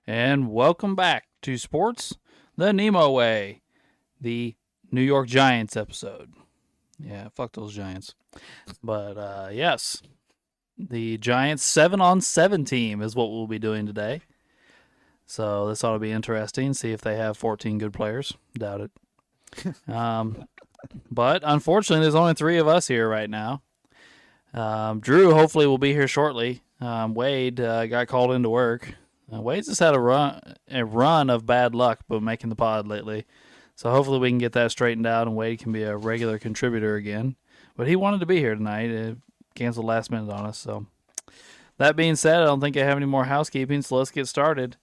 And welcome back to Sports the NEMO Way, the New York Giants episode. Yeah, fuck those Giants. But yes, the Giants 7-on-7 team is what we'll be doing today. So this ought to be interesting. See if they have 14 good players. Doubt it. But unfortunately, there's only three of us here right now. Drew hopefully will be here shortly. Wade got called into work. Wade's just had a run of bad luck, but making the pod lately. So hopefully we can get that straightened out and Wade can be a regular contributor again. But he wanted to be here tonight. It canceled last minute on us. So that being said, I don't think I have any more housekeeping. So let's get started.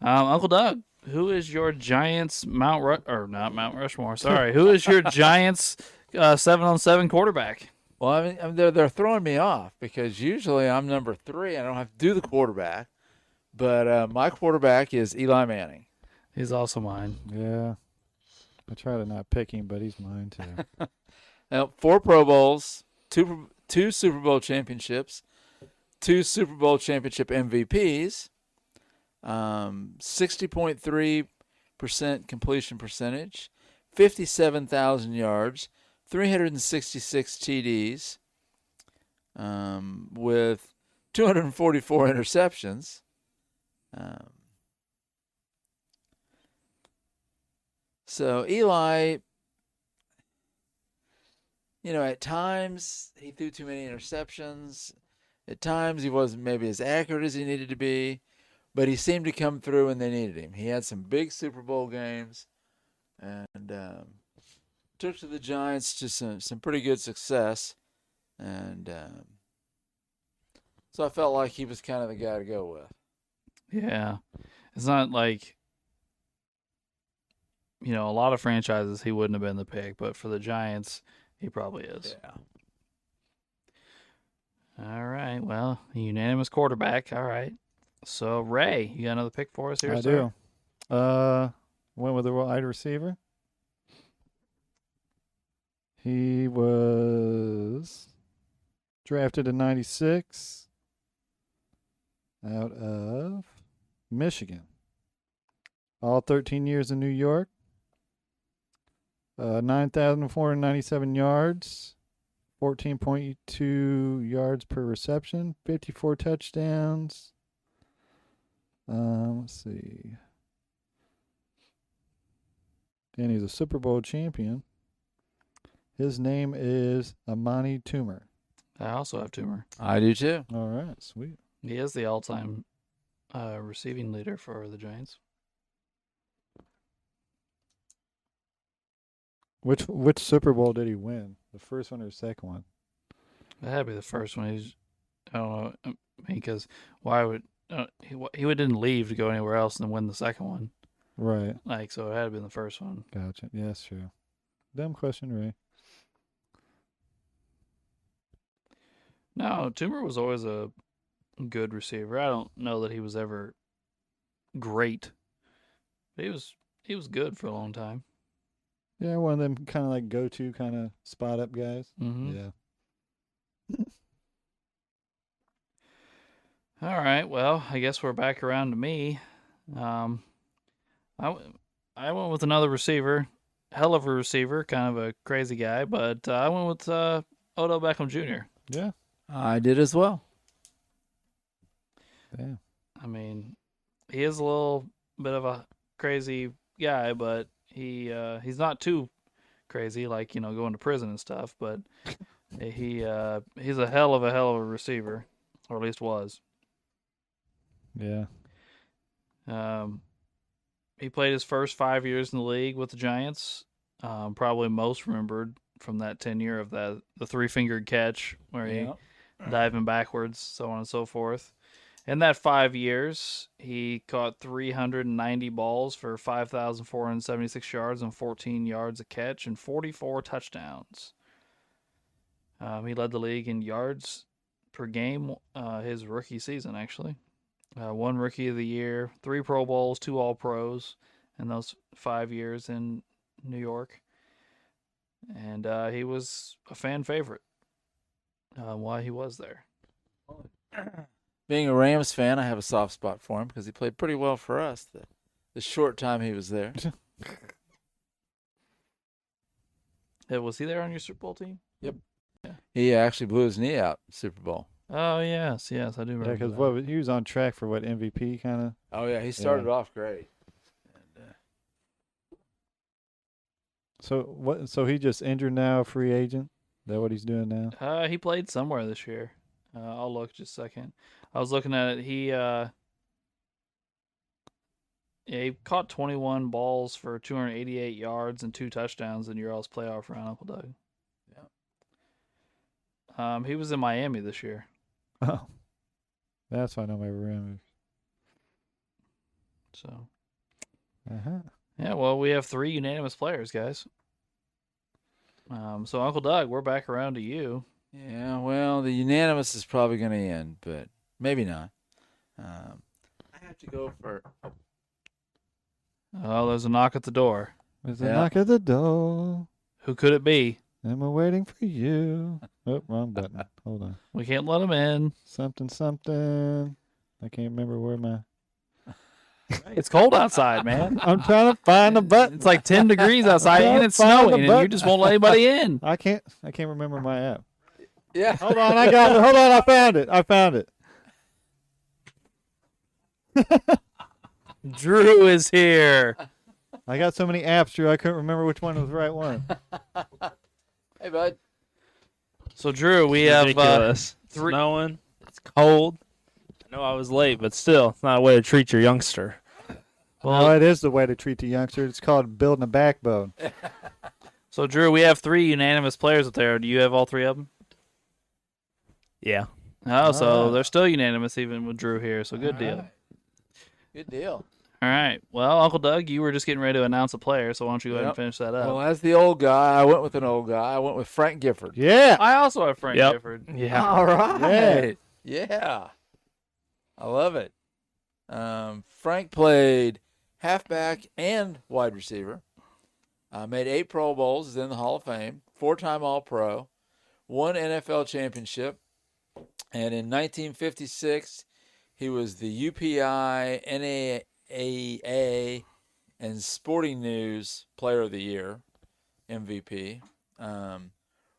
Uncle Doug, who is your Giants not Mount Rushmore? Sorry, who is your Giants 7-on-7 quarterback? Well, I mean they're throwing me off because usually I'm number 3. I don't have to do the quarterback. But my quarterback is Eli Manning. He's also mine. Yeah. I try to not pick him, but he's mine too. Now, 4 Pro Bowls, two Super Bowl championships, 2 Super Bowl championship MVPs, 60.3% completion percentage, 57,000 yards, 366 TDs, with 244 interceptions. So Eli, at times he threw too many interceptions. At times he wasn't maybe as accurate as he needed to be, but he seemed to come through when they needed him. He had some big Super Bowl games and took to the Giants to some pretty good success. And so I felt like he was kind of the guy to go with. Yeah. It's not like, a lot of franchises he wouldn't have been the pick, but for the Giants, he probably is. Yeah. All right. Well, unanimous quarterback. All right. So, Ray, you got another pick for us here, I sir? do. Went with a wide receiver. He was drafted in 96 out of Michigan. All 13 years in New York. 9,497 yards, 14.2 yards per reception, 54 touchdowns. Let's see. And he's a Super Bowl champion. His name is Amani Toomer. I also have Toomer. I do too. All right, sweet. He is the all-time receiving leader for the Giants. Which Super Bowl did he win? The first one or the second one? That had to be the first one. I don't know. I mean, because why would he didn't leave to go anywhere else and then win the second one? Right. So it had to be the first one. Gotcha. Yeah, that's true. Dumb question, Ray. No, Toomer was always a good receiver. I don't know that he was ever great, but he was good for a long time. Yeah, one of them kind of like go-to kind of spot-up guys. Mm-hmm. Yeah. All right. Well, I guess we're back around to me. I went with another receiver, hell of a receiver, kind of a crazy guy, but I went with Odell Beckham Jr. Yeah. I did as well. Damn. I mean, he is a little bit of a crazy guy, but he's not too crazy, like going to prison and stuff. But he's a hell of a receiver, or at least was. Yeah. He played his first 5 years in the league with the Giants. Probably most remembered from that tenure of the 3-fingered catch where he diving backwards, so on and so forth. In that 5 years, he caught 390 balls for 5,476 yards and 14 yards a catch and 44 touchdowns. He led the league in yards per game his rookie season, actually. 1 Rookie of the Year, 3 Pro Bowls, 2 All-Pros in those 5 years in New York. And he was a fan favorite while he was there. Being a Rams fan, I have a soft spot for him because he played pretty well for us the short time he was there. Yeah, was he there on your Super Bowl team? Yep. Yeah. He actually blew his knee out Super Bowl. Oh, yes, I do remember. Yeah, because that. he was on track for MVP kind of. Oh, yeah, he started off great. And, So he just injured now, free agent. Is that what he's doing now? He played somewhere this year. I'll look just a second. I was looking at it. He caught 21 balls for 288 yards and 2 touchdowns in your all's playoff round, Uncle Doug. Yeah. He was in Miami this year. Oh, that's why I know my room. So. Uh-huh. Yeah, well, we have 3 unanimous players, guys. So Uncle Doug, we're back around to you. Yeah, well, the unanimous is probably going to end, but maybe not. I have to go for. Oh, there's a knock at the door. There's a knock at the door. Who could it be? I'm waiting for you. Oh, wrong button. Hold on. We can't let him in. Something. I can't remember where my. It's cold outside, man. I'm trying to find the button. It's like 10 degrees outside and it's snowing, and you just won't let anybody in. I can't remember my app. Yeah. Hold on, I got it. Hold on, I found it. Drew is here. I got so many apps, Drew, I couldn't remember which one was the right one. Hey, bud. So, Drew, we have ridiculous. Snowing. It's cold. I know I was late, but still, it's not a way to treat your youngster. Well, it is the way to treat the youngster. It's called building a backbone. So, Drew, we have 3 unanimous players up there. Do you have all 3 of them? Yeah. Oh, so they're still unanimous even with Drew here, so good deal. Right. Good deal. All right. Well, Uncle Doug, you were just getting ready to announce a player, so why don't you go ahead and finish that up? Well, as the old guy, I went with an old guy. I went with Frank Gifford. Yeah. I also have Frank Gifford. Yeah. All right. Yeah. Yeah. I love it. Frank played halfback and wide receiver. Made 8 Pro Bowls, is in the Hall of Fame, 4-time All-Pro, 1 NFL championship, and in 1956, he was the UPI, NAAA, and Sporting News Player of the Year, MVP.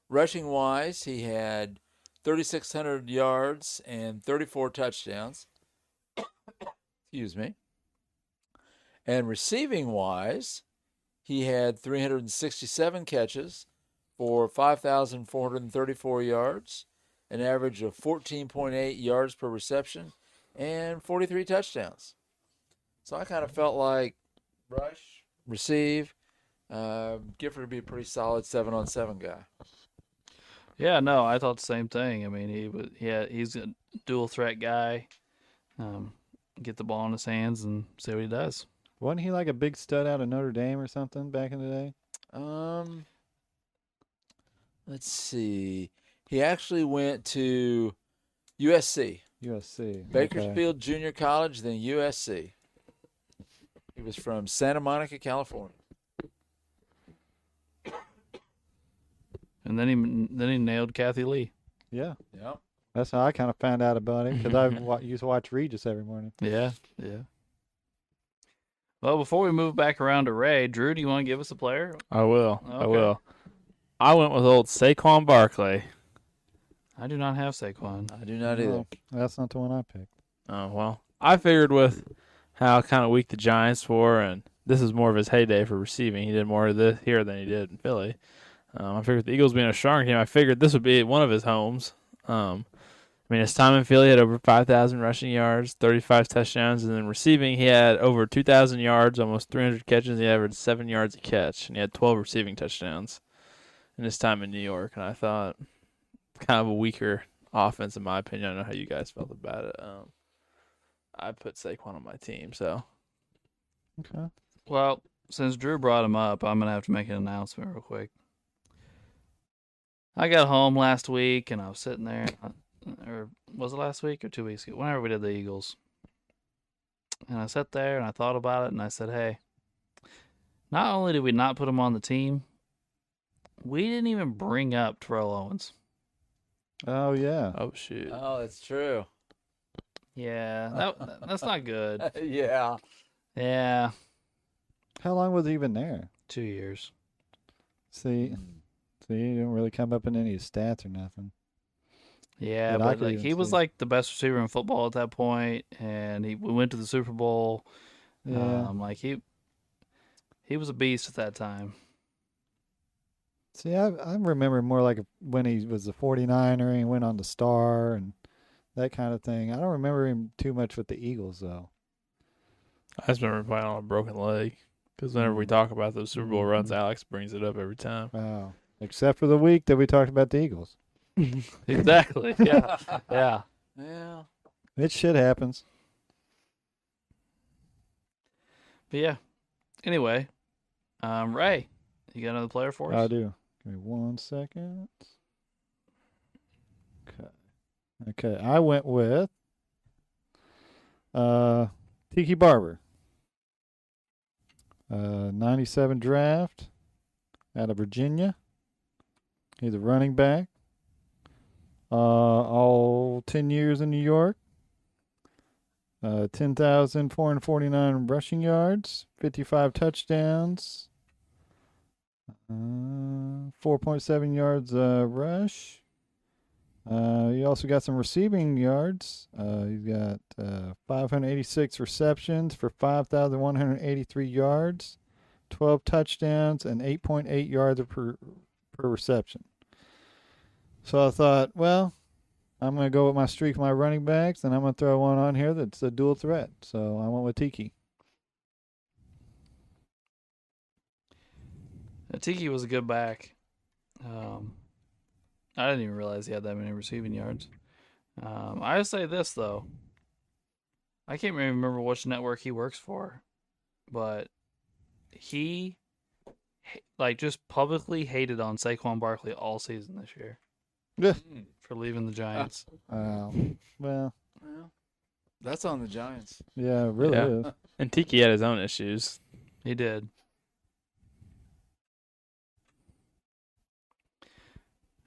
Rushing-wise, he had 3,600 yards and 34 touchdowns. Excuse me. And receiving-wise, he had 367 catches for 5,434 yards, an average of 14.8 yards per reception, and 43 touchdowns. So I kind of felt like rush, receive, Gifford would be a pretty solid 7-on-7 guy. Yeah, no, I thought the same thing. I mean, he's a dual threat guy. Get the ball in his hands and see what he does. Wasn't he like a big stud out of Notre Dame or something back in the day? Let's see. He actually went to USC. Bakersfield Junior College, then USC. He was from Santa Monica, California. And then he nailed Kathy Lee. Yeah. Yep. That's how I kind of found out about it because I used to watch Regis every morning. Yeah. Well, before we move back around to Ray, Drew, do you want to give us a player? I will. Okay. I will. I went with old Saquon Barkley. I do not have Saquon. I do not either. No, that's not the one I picked. Oh, well. I figured with how kind of weak the Giants were, and this is more of his heyday for receiving. He did more of this here than he did in Philly. I figured the Eagles being a strong team, I figured this would be one of his homes. His time in Philly, he had over 5,000 rushing yards, 35 touchdowns, and then receiving, he had over 2,000 yards, almost 300 catches. He averaged 7 yards a catch, and he had 12 receiving touchdowns in his time in New York. And I thought kind of a weaker offense, in my opinion. I don't know how you guys felt about it. I put Saquon on my team, so. Okay. Well, since Drew brought him up, I'm going to have to make an announcement real quick. I got home last week, and I was sitting there, or was it last week or 2 weeks ago? Whenever we did the Eagles. And I sat there, and I thought about it, and I said, hey, not only did we not put him on the team, we didn't even bring up Terrell Owens. Oh, yeah. Oh, shoot. Oh, that's true. Yeah, that's not good. Yeah. Yeah, How long was he even there? 2 years. See, he didn't really come up in any of his stats or nothing. Yeah, That I but could like even he was see. like the best receiver in football at that point, and we went to the Super Bowl. Yeah. Like he was a beast at that time. See, I remember more like when he was a 49er and he went on the Star and that kind of thing. I don't remember him too much with the Eagles, though. I just remember playing on a broken leg because whenever we talk about those Super Bowl runs, Alex brings it up every time. Wow. Except for the week that we talked about the Eagles. Exactly. Yeah. Yeah. Yeah. It shit happens. But yeah. Anyway, Ray, you got another player for us? I do. Give me 1 second. Okay. I went with Tiki Barber. 97 draft out of Virginia. He's a running back. All 10 years in New York. 10,449 rushing yards, 55 touchdowns, 4.7 yards rush. He also got some receiving yards. He's got 586 receptions for 5,183 yards, 12 touchdowns, and 8.8 yards per reception. So I thought, well, I'm going to go with my streak of my running backs, and I'm going to throw one on here that's a dual threat. So I went with Tiki. Tiki was a good back. I didn't even realize he had that many receiving yards. I say this though. I can't even remember which network he works for, but he just publicly hated on Saquon Barkley all season this year for leaving the Giants. Well, That's on the Giants. yeah, it really is. And Tiki had his own issues. He did.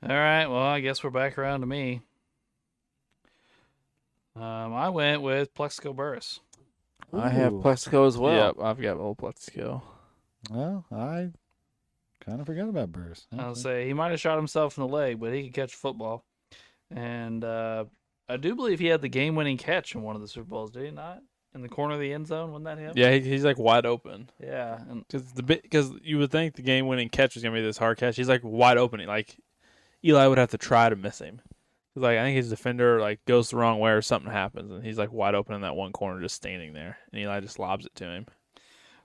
All right, well, I guess we're back around to me. I went with Plexico Burris. I have Ooh. Plexico as well. Yep, I've got old Plexico. Well, I kind of forgot about Burris. I'll say he might have shot himself in the leg, but he could catch a football. And I do believe he had the game-winning catch in one of the Super Bowls, did he not? In the corner of the end zone, wasn't that him? Yeah, he's like wide open. Yeah. Because you would think the game-winning catch was gonna be this hard catch. He's like wide open. Like Eli would have to try to miss him. Cause like I think his defender like goes the wrong way or something happens, and he's like wide open in that one corner, just standing there, and Eli just lobs it to him.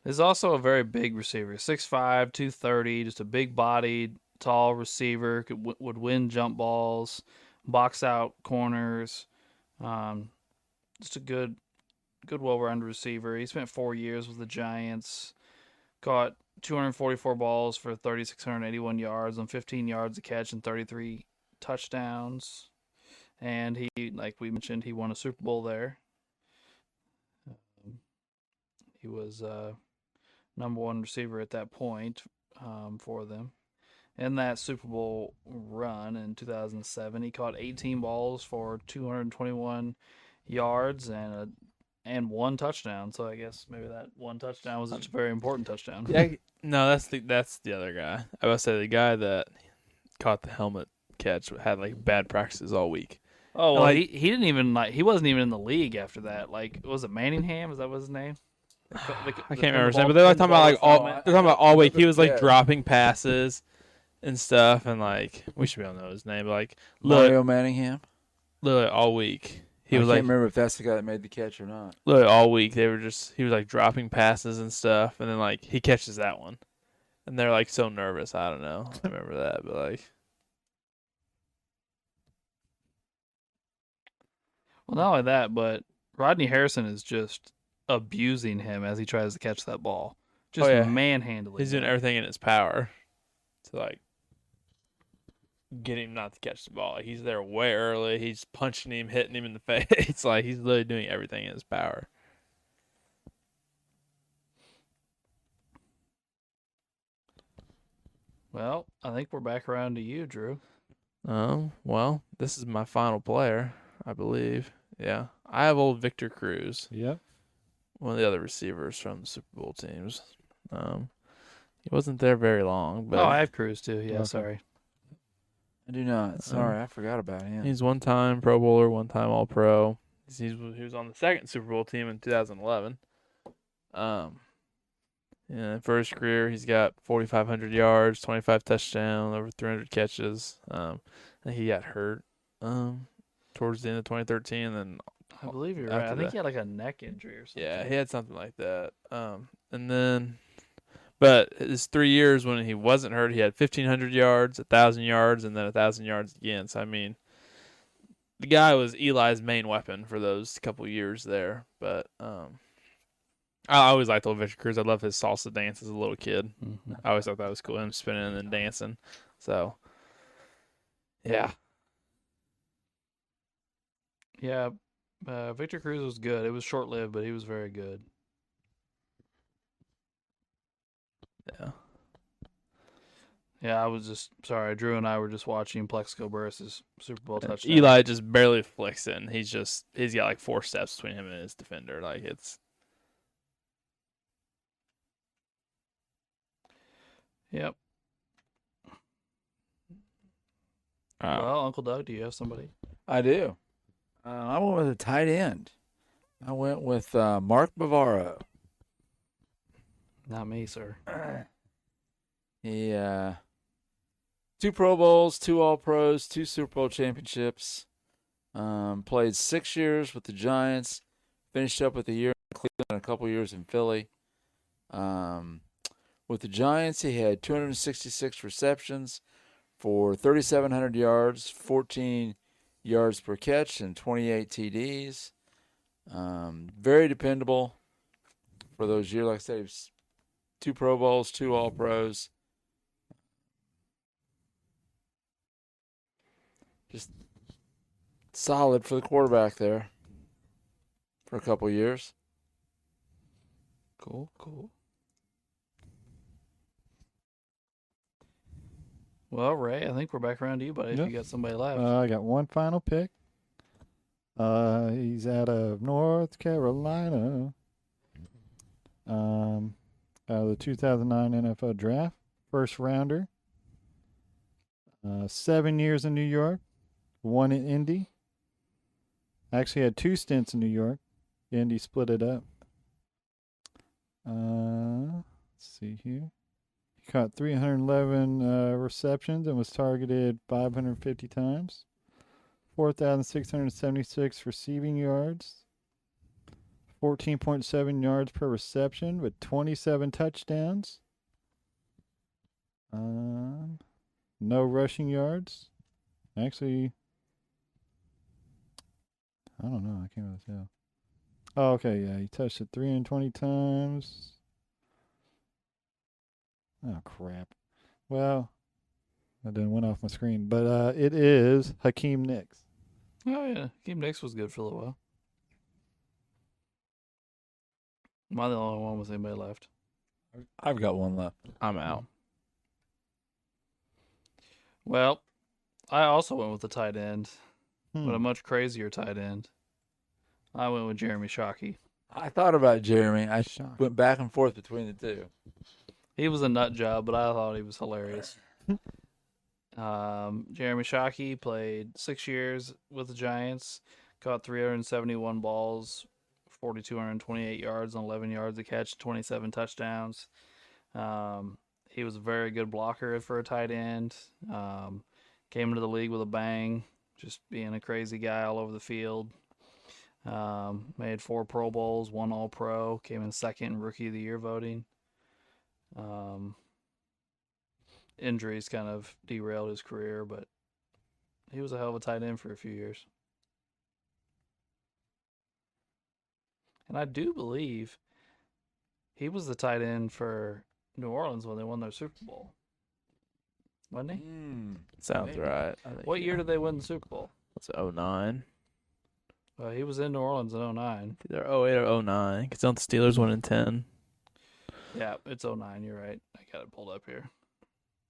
He's also a very big receiver, 6'5", 230, just a big-bodied, tall receiver. Would win jump balls, box out corners. Just a good, well-rounded receiver. He spent 4 years with the Giants. Caught 244 balls for 3,681 yards on 15 yards a catch and 33 touchdowns. And he, like we mentioned, he won a Super Bowl there. He was number one receiver at that point for them. In that Super Bowl run in 2007, he caught 18 balls for 221 yards and one touchdown. So I guess maybe that one touchdown was a very important touchdown. Yeah, no, that's the other guy. I would say the guy that caught the helmet catch had like bad practices all week. Oh, well, like, he didn't even he wasn't even in the league after that. Like, was it Manningham? Is that what his name? I can't remember his name, but they're like talking about all week. He was like dropping passes and stuff, and like we should be able to know his name. But, like Mario Manningham. Literally all week. I can't remember if that's the guy that made the catch or not. Literally all week he was like dropping passes and stuff, and then like he catches that one, and they're like so nervous. I don't know. I remember that, but like. Well, not only that, but Rodney Harrison is just abusing him as he tries to catch that ball. Just manhandling. He's doing everything in his power to like get him not to catch the ball. Like he's there way early. He's punching him, hitting him in the face. Like he's literally doing everything in his power. Well, I think we're back around to you, Drew. Well, this is my final player, I believe. Yeah, I have old Victor Cruz, Yep. one of the other receivers from the Super Bowl teams. He wasn't there very long, but I have Cruz too. Yeah, Okay. sorry. I do not. Sorry, I forgot about him. he's one-time Pro Bowler, one-time All-Pro. He was on the second Super Bowl team in 2011. For his career, he's got 4,500 yards, 25 touchdowns, over 300 catches. I think he got hurt towards the end of 2013, and then I believe you're right. after I think that- he had like a neck injury or something. yeah, he had something like that. But his 3 years when he wasn't hurt, he had 1,500 yards, 1,000 yards, and then 1,000 yards again. So I mean, the guy was Eli's main weapon for those couple years there. But I always liked old Victor Cruz. I love his salsa dance as a little kid. Mhm. I always thought that was cool, him spinning and then dancing. So yeah, Yeah, Victor Cruz was good. It was short lived, but he was very good. yeah. Yeah, I was just sorry. Drew and I were just watching Plexico Burris' Super Bowl touchdown. Eli just barely flicks it, and he's got like 4 steps between him and his defender. Like it's Yep. uh, Well, Uncle Doug, do you have somebody? I do. I went with a tight end. I went with Mark Bavaro. Not me, sir. He 2 Pro Bowls, 2 All-Pros, 2 Super Bowl championships. Played 6 years with the Giants. Finished up with a year in Cleveland and a couple years in Philly. With the Giants, he had 266 receptions for 3,700 yards, 14 yards per catch, and 28 TDs. Very dependable for those years. Like I said, he was 2 Pro Bowls, 2 All-Pros. Just solid for the quarterback there for a couple years. Cool. Well, Ray, I think we're back around to you, buddy. Yep. If you got somebody left. I got one final pick. He's out of North Carolina. Out of the 2009 NFL Draft, first rounder. 7 years in New York, 1 in Indy. Actually had 2 stints in New York. Indy split it up. Let's see here. He caught 311 receptions and was targeted 550 times. 4,676 receiving yards. 14.7 yards per reception with 27 touchdowns. No rushing yards. Actually, I don't know. I can't really tell. Oh, okay. Yeah, he touched it 320 times. Oh, crap. Well, that didn't went off my screen. But it is Hakeem Nicks. Oh, yeah. Hakeem Nicks was good for a little while. Am I the only one with anybody left? I've got one left. I'm out. Well, I also went with the tight end, Hmm. but a much crazier tight end. I went with Jeremy Shockey. I thought about Jeremy. I Shock. went back and forth between the two. He was a nut job, but I thought he was hilarious. Jeremy Shockey played 6 years with the Giants, caught 371 balls, 4,228 yards and 11 yards a catch, 27 touchdowns. He was a very good blocker for a tight end. Came into the league with a bang, just being a crazy guy all over the field. Made 4 Pro Bowls, 1 All-Pro, came in second in Rookie of the Year voting. Injuries kind of derailed his career, but he was a hell of a tight end for a few years. And I do believe he was the tight end for New Orleans when they won their Super Bowl. Wasn't he? Sounds Maybe. right. I think, What year did they win the Super Bowl? What's it, 09? He was in New Orleans in 09. Either 08 or 09. Because don't the Steelers win in 10? Yeah, it's 09. You're right. I got it pulled up here.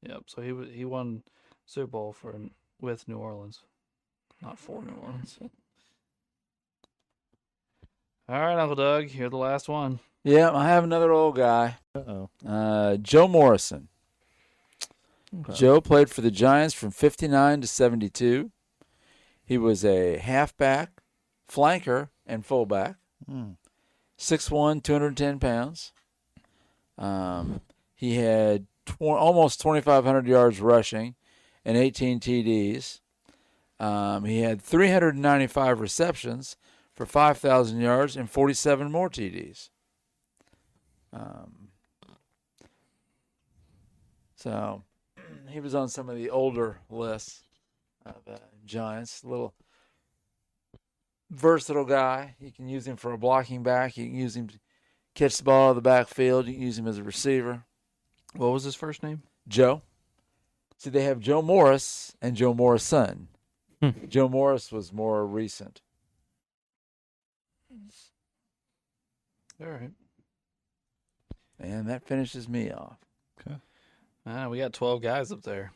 Yep. So he won Super Bowl with New Orleans, not for New Orleans. All right, Uncle Doug, you're the last one. Yeah, I have another old guy. Joe Morrison. Okay. Joe played for the Giants from 59 to 72. He was a halfback, flanker, and fullback. 6'1", 210 pounds. He had almost 2,500 yards rushing and 18 TDs. He had 395 receptions for 5,000 yards and 47 more TDs. So he was on some of the older lists of Giants. A little versatile guy. You can use him for a blocking back. You can use him to catch the ball out of the backfield. You can use him as a receiver. What was his first name? Joe. See, they have Joe Morris and Joe Morrison. Joe Morris was more recent. All right. And that finishes me off. We got 12 guys up there.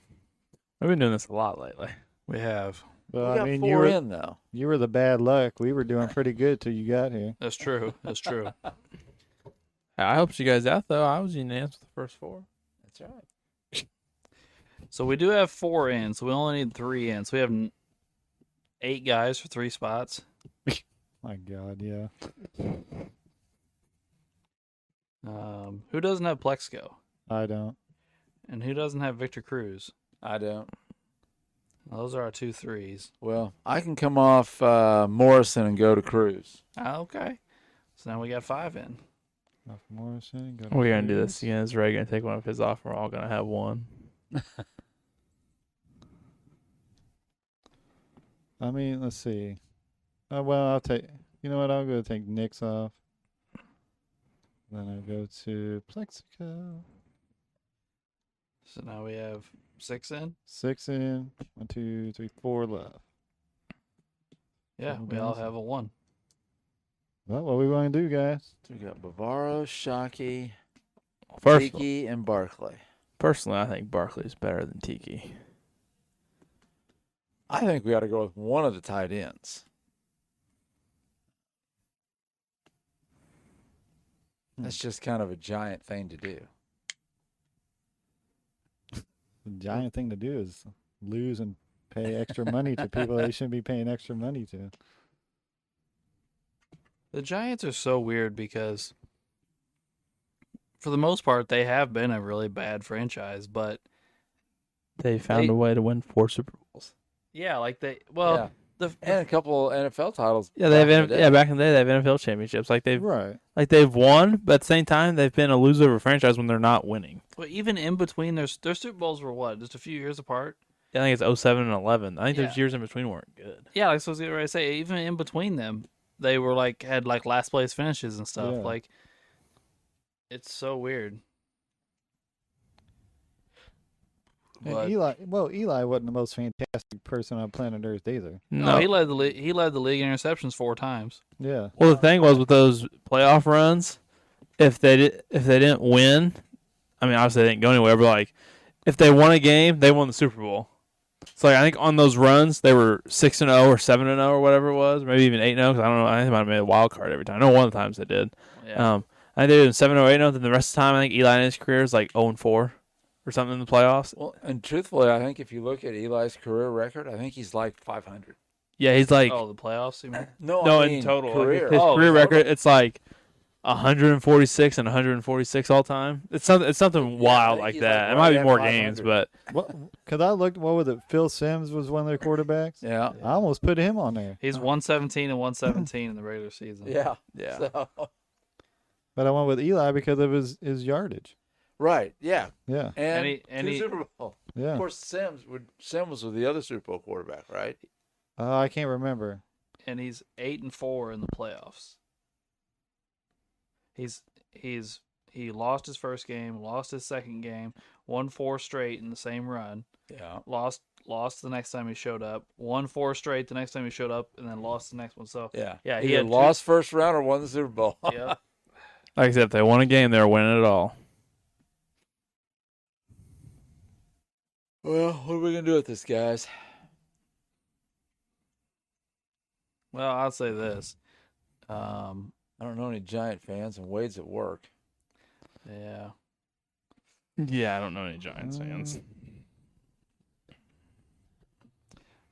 We've been doing this a lot lately. We have. Well, We got I mean, four in, though. you were the bad luck. We were doing pretty good till you got here. That's true. That's true. I helped you guys out, though. I was unanimous with the first 4. That's right. So we do have 4 in, so we only need 3 in. So we have 8 guys for 3 spots. My God, yeah. Who doesn't have Plexco? I don't. And who doesn't have Victor Cruz? I don't. Those are our 2 threes. Well, I can come off Morrison and go to Cruz. Okay. So now we got 5 in. Off Morrison. Go We're going to do Cruz. this again. Is Ray going to take one of his off? We're all going to have one. I mean, let's see. Well, I'll take. You know what? I'll go take Nick's off. Then I'll go to Plexico. So now we have 6 in. 6 in. 1, 2, 3, 4 left. Yeah, Seven we all guys. have a 1. Well, what we want to do, guys? So we got Bavaro, Shockey, Personally, Tiki, and Barkley. I think Barkley's better than Tiki. I think we ought to go with one of the tight ends. That's just kind of a giant thing to do. The giant thing to do is lose and pay extra money to people they shouldn't be paying extra money to. The Giants are so weird because, for the most part, they have been a really bad franchise. But They found a way to win 4 Super Bowls. yeah, like they Yeah. And a couple NFL titles. Yeah, they back in have the day. back in the day they have NFL championships. Like they've Right. won, but at the same time they've been a loser franchise when they're not winning. well, even in between, their Super Bowls were what, just a few years apart. I think it's 07 and 11. I think Yeah. those years in between weren't good. Yeah, like so I was getting ready to say, even in between them, they were had last place finishes and stuff. Yeah. Like, it's so weird. And But- Eli wasn't the most fantastic person on planet Earth either. No, he led the league. He led the league in interceptions 4 times. Yeah. Well, the thing was with those playoff runs, if they didn't win, I mean obviously they didn't go anywhere, but like if they won a game, they won the Super Bowl. So like, I think on those runs they were 6-0 or 7-0 or whatever it was, maybe even 8-0 because I don't know. I think they might have made a wild card every time. I know one of the times they did. Yeah. I think they did 7-0, 8-0. Then the rest of the time, I think Eli in his career is like 0-4 or something in the playoffs. Well, and truthfully, I think if you look at Eli's career record, I think he's like 500. Yeah, he's like the playoffs. You mean? No, no I in mean total. career. His career total. record, it's like 146 and 146 all time. It's something wild think like he's that. like It might right be at more 500. games, but Because I looked, what was it? Phil Simms was one of their quarterbacks. Yeah. I almost put him on there. He's 117 and 117 in the regular season. Yeah. yeah. So, But I went with Eli because of his yardage. right. Yeah. Yeah. And, And two he- Super Bowl. Yeah. Of course, Sims was with the other Super Bowl quarterback, right? I can't remember. And he's 8-4 in the playoffs. He lost his first game, lost his second game, won 4 straight in the same run. Yeah. Lost the next time he showed up, won 4 straight the next time he showed up, and then lost the next one. So Yeah. Yeah, he Either had two- lost first round or won the Super Bowl. yeah, Like I said, if they won a game, they were winning it all. Well, what are we gonna do with this, guys? well, I'll say this: I don't know any Giant fans, and Wade's at work. Yeah. Yeah, I don't know any Giants fans.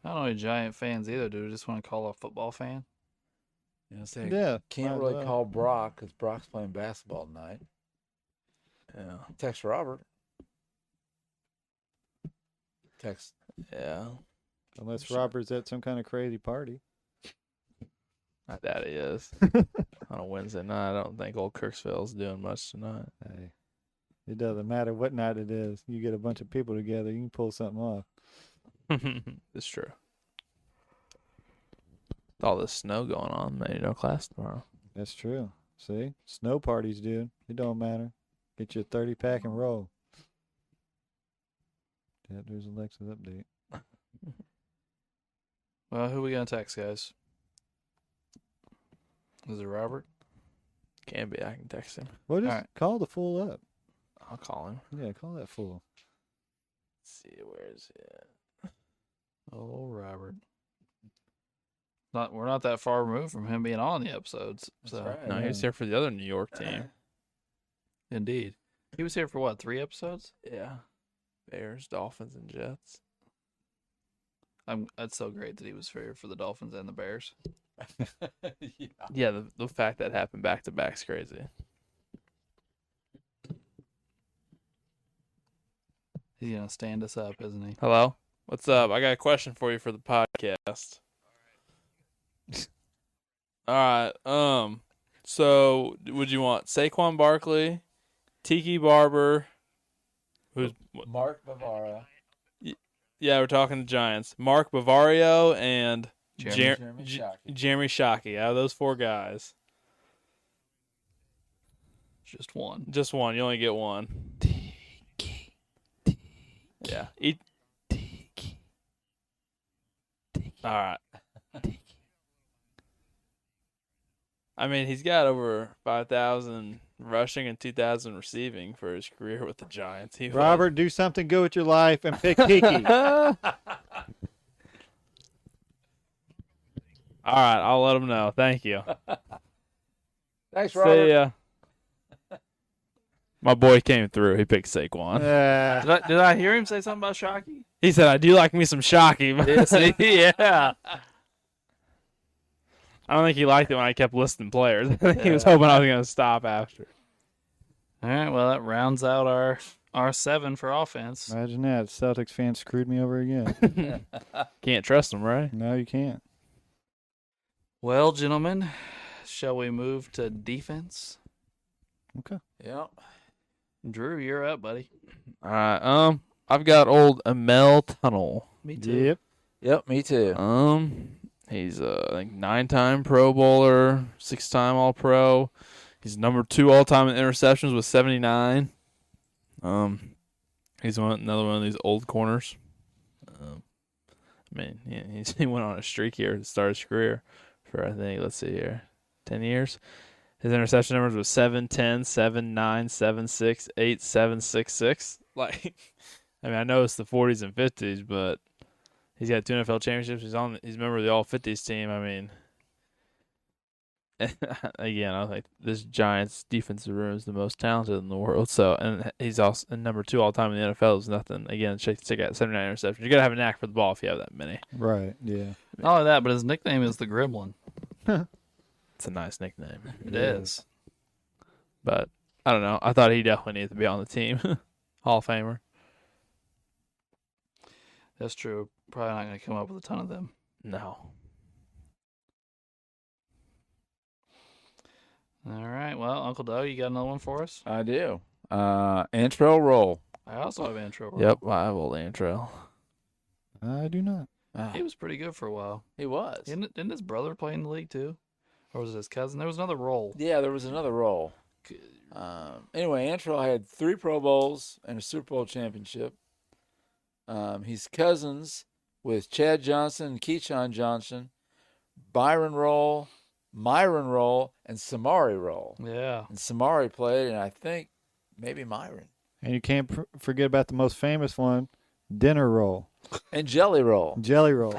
I don't know any Giant fans either, dude. I just want to call a football fan. You know, say Yeah. can't might as really well. call Brock because Brock's playing basketball tonight. Yeah. Text Robert. Text. Yeah. Unless Sure. Robert's at some kind of crazy party. My daddy is. On a Wednesday night, I don't think old Kirksville's doing much tonight. Hey, it doesn't matter what night it is. You get a bunch of people together, you can pull something off. It's true. With all this snow going on, maybe no class tomorrow. That's true. See? Snow parties, dude. It don't matter. Get you a 30-pack and roll. Yeah, there's Alexa's update. Well, who we gonna text, guys? Is it Robert? Can be. I can text him. Well, just All right. call the fool up. I'll call him. Yeah, call that fool. Let's see, where is he at? Oh, Robert. We're not that far removed from him being on the episodes. That's So right. No, he was here for the other New York team. indeed, he was here for what, 3 episodes? Yeah. Bears, Dolphins, and Jets. That's so great that he was here for the Dolphins and the Bears. Yeah. Yeah, the fact that happened back to back's crazy. He's gonna stand us up, isn't he? Hello? What's up? I got a question for you for the podcast. All right. So would you want Saquon Barkley, Tiki Barber, who's Mark Bavara. yeah, we're talking Giants. Mark Bavario and Jeremy Shockey. Jeremy Shockey. Out of those 4 guys, Just one. just one. You only get one. Yeah. All right. I mean, he's got over 5,000 rushing and 2,000 receiving for his career with the Giants. He was- Robert, do something good with your life and pick Tiki. All right, I'll let him know. Thank you. Thanks, Robert. See ya. My boy came through. He picked Saquon. Did I hear him say something about Shockey? He said, "I do like me some Shockey." Yeah. I don't think he liked it when I kept listing players. I think he was hoping I was going to stop after. All right. Well, that rounds out our 7 for offense. Imagine that. Celtics fans screwed me over again. Can't trust him, right? No, you can't. Well, gentlemen, shall we move to defense? Okay. Yeah. Drew, you're up, buddy. All right. I've got old Amel Tunnel. Me too. Yep. Yep, me too. He's I think 9-time Pro Bowler, 6-time All-Pro. He's number 2 all-time in interceptions with 79. He's another one of these old corners. I mean, he went on a streak here to start his career for, I think, let's see here, 10 years. His interception numbers was 7, 10, 7, 9, 7, 6, 8, 7, 6, 6. Like, I mean, I know it's the 40s and 50s, but he's got 2 NFL championships. He's a member of the All-50s team. I mean, again, I think this Giants defensive room is the most talented in the world. So, and he's also number 2 all time in the NFL. Is nothing. Again, stick at 79 interceptions. You gotta have a knack for the ball if you have that many. Right. Yeah. Not only that, but his nickname is the Gremlin. It's a nice nickname. It is. But I don't know. I thought he definitely needed to be on the team. Hall of Famer. That's true. Probably not going to come up with a ton of them. No. All right. Well, Uncle Doe, you got another one for us? I do. Antrell Roll. I also have intro. Roll. Yep. I have old Antrell. I do not. He was pretty good for a while. He was. Didn't his brother play in the league too? Or was it his cousin? There was another role. Yeah, there was another role. Anyway, Antrell had 3 Pro Bowls and a Super Bowl championship. He's cousins with Chad Johnson, Keyshawn Johnson, Byron Roll, Myron Roll, and Samari Roll. Yeah. And Samari played, and I think maybe Myron. And you can't forget about the most famous one, dinner roll, And Jelly Roll. jelly roll.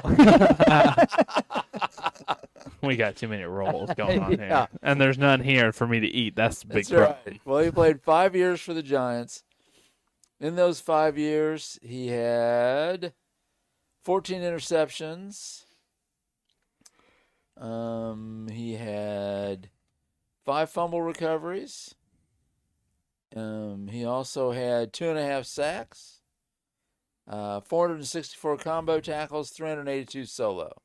We got too many roles going on Yeah. here, and there's none here for me to eat. That's the big That's problem. right. Well, he played 5 years for the Giants. In those 5 years, he had 14 interceptions. He had 5 fumble recoveries. He also had 2.5 sacks, 464 combo tackles, 382 solo.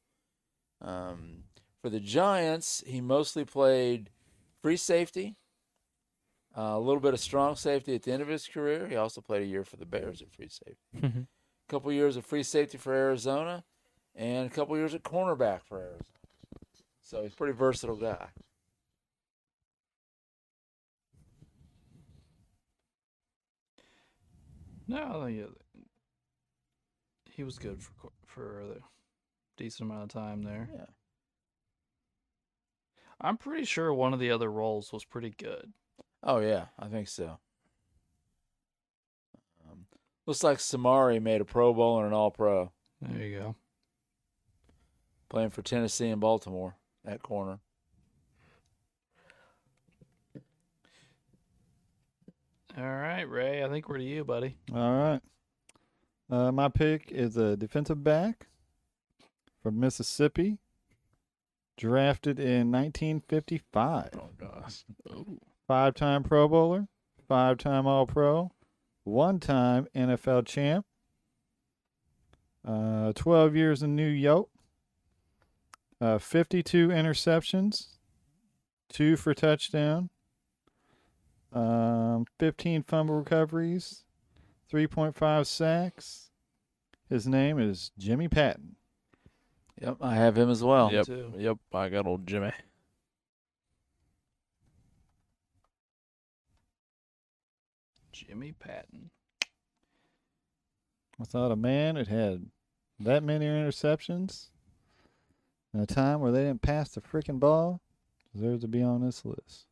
For the Giants, he mostly played free safety, a little bit of strong safety at the end of his career. He also played a year for the Bears at free safety. A couple years of free safety for Arizona, and a couple years at cornerback for Arizona. So he's a pretty versatile guy. No, yeah, he was good for a decent amount of time there. Yeah. I'm pretty sure one of the other roles was pretty good. Oh, yeah, I think so. Looks like Samari made a Pro Bowl and an All-Pro. There you go. Playing for Tennessee and Baltimore at corner. All right, Ray, I think we're to you, buddy. All right. My pick is a defensive back from Mississippi, drafted in 1955. Oh gosh. 5-time Pro Bowler, 5-time All-Pro, 1-time NFL champ, 12 years in New York, 52 interceptions, 2 for touchdown, 15 fumble recoveries, 3.5 sacks. His name is Jimmy Patton. Yep, I have him as well. Yep. Too. Yep. I got old Jimmy. Jimmy Patton. Without a man that had that many interceptions in a time where they didn't pass the freaking ball deserves to be on this list.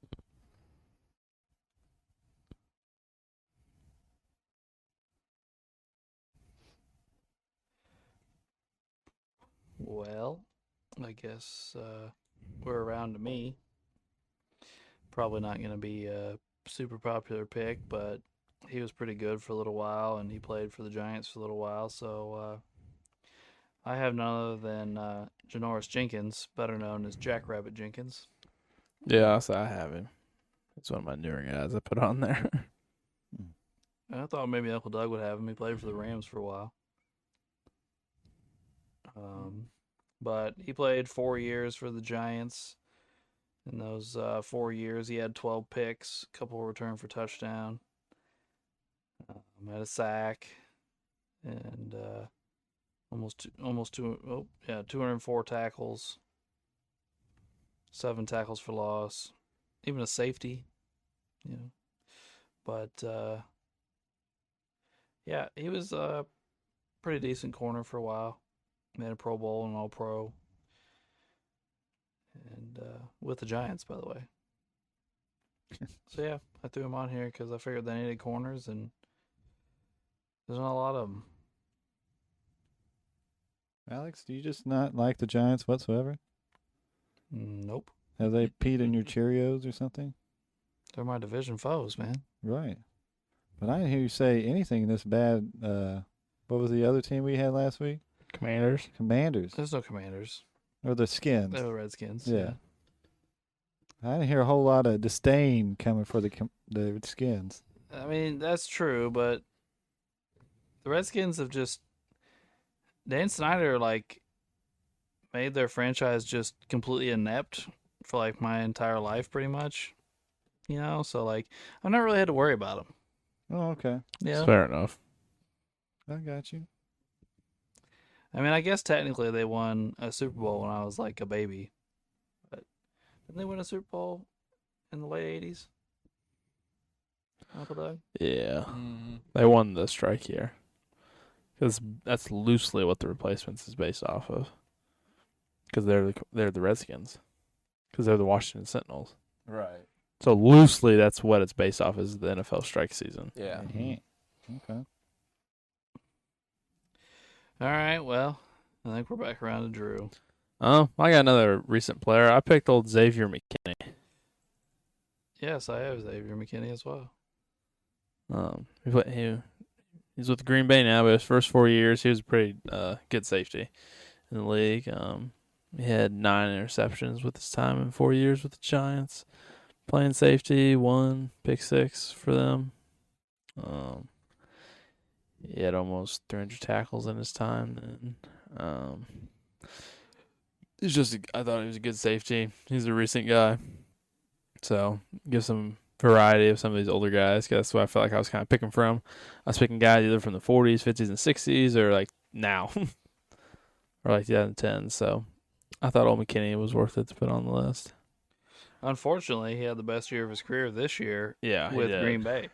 Well, I guess we're around to me. Probably not going to be a super popular pick, but he was pretty good for a little while, and he played for the Giants for a little while. So I have none other than Janoris Jenkins, better known as Jackrabbit Jenkins. Yeah, so I have him. It's one of my newer guys I put on there. I thought maybe Uncle Doug would have him. He played for the Rams for a while. But he played 4 years for the Giants. In those 4 years, he had 12 picks, a couple returned for touchdown, had a sack, and 204 tackles, 7 tackles for loss, even a safety, you know. But yeah, he was a pretty decent corner for a while. Made a Pro Bowl and All-Pro. And with the Giants, by the way. So, yeah, I threw him on here because I figured they needed corners, and there's not a lot of them. Alex, do you just not like the Giants whatsoever? Nope. Have they peed in your Cheerios or something? They're my division foes, man. Right. But I didn't hear you say anything this bad. What was the other team we had last week? Commanders. Commanders. There's no Commanders. Or the Skins. They're the Redskins. Yeah. I didn't hear a whole lot of disdain coming for the Skins. I mean, that's true, but the Redskins have just... Dan Snyder, made their franchise just completely inept for, my entire life, pretty much. You know? So, I've not really had to worry about them. Oh, okay. Yeah. Fair enough. I got you. I mean, I guess technically they won a Super Bowl when I was a baby. But didn't they win a Super Bowl in the late 80s? Uncle Doug? Yeah. Mm-hmm. They won the strike year. Because that's loosely what the replacements is based off of. Because they're the Redskins. Because they're the Washington Sentinels. Right. So loosely, that's what it's based off is the NFL strike season. Yeah. Okay. All right, well, I think we're back around to Drew. I got another recent player. I picked old Xavier McKinney. Yes, I have Xavier McKinney as well. He's with Green Bay now, but his first 4 years, he was a pretty good safety in the league. He had 9 interceptions with his time in 4 years with the Giants. Playing safety, 1 pick 6 for them. He had almost 300 tackles in his time. And I thought he was a good safety. He's a recent guy, so give some variety of some of these older guys. 'Cause that's what I felt like I was kind of picking from. I was picking guys either from the 40s, 50s, and 60s, or like now, or like 2010s. So I thought old McKinney was worth it to put on the list. Unfortunately, he had the best year of his career this year Yeah, with Green Bay.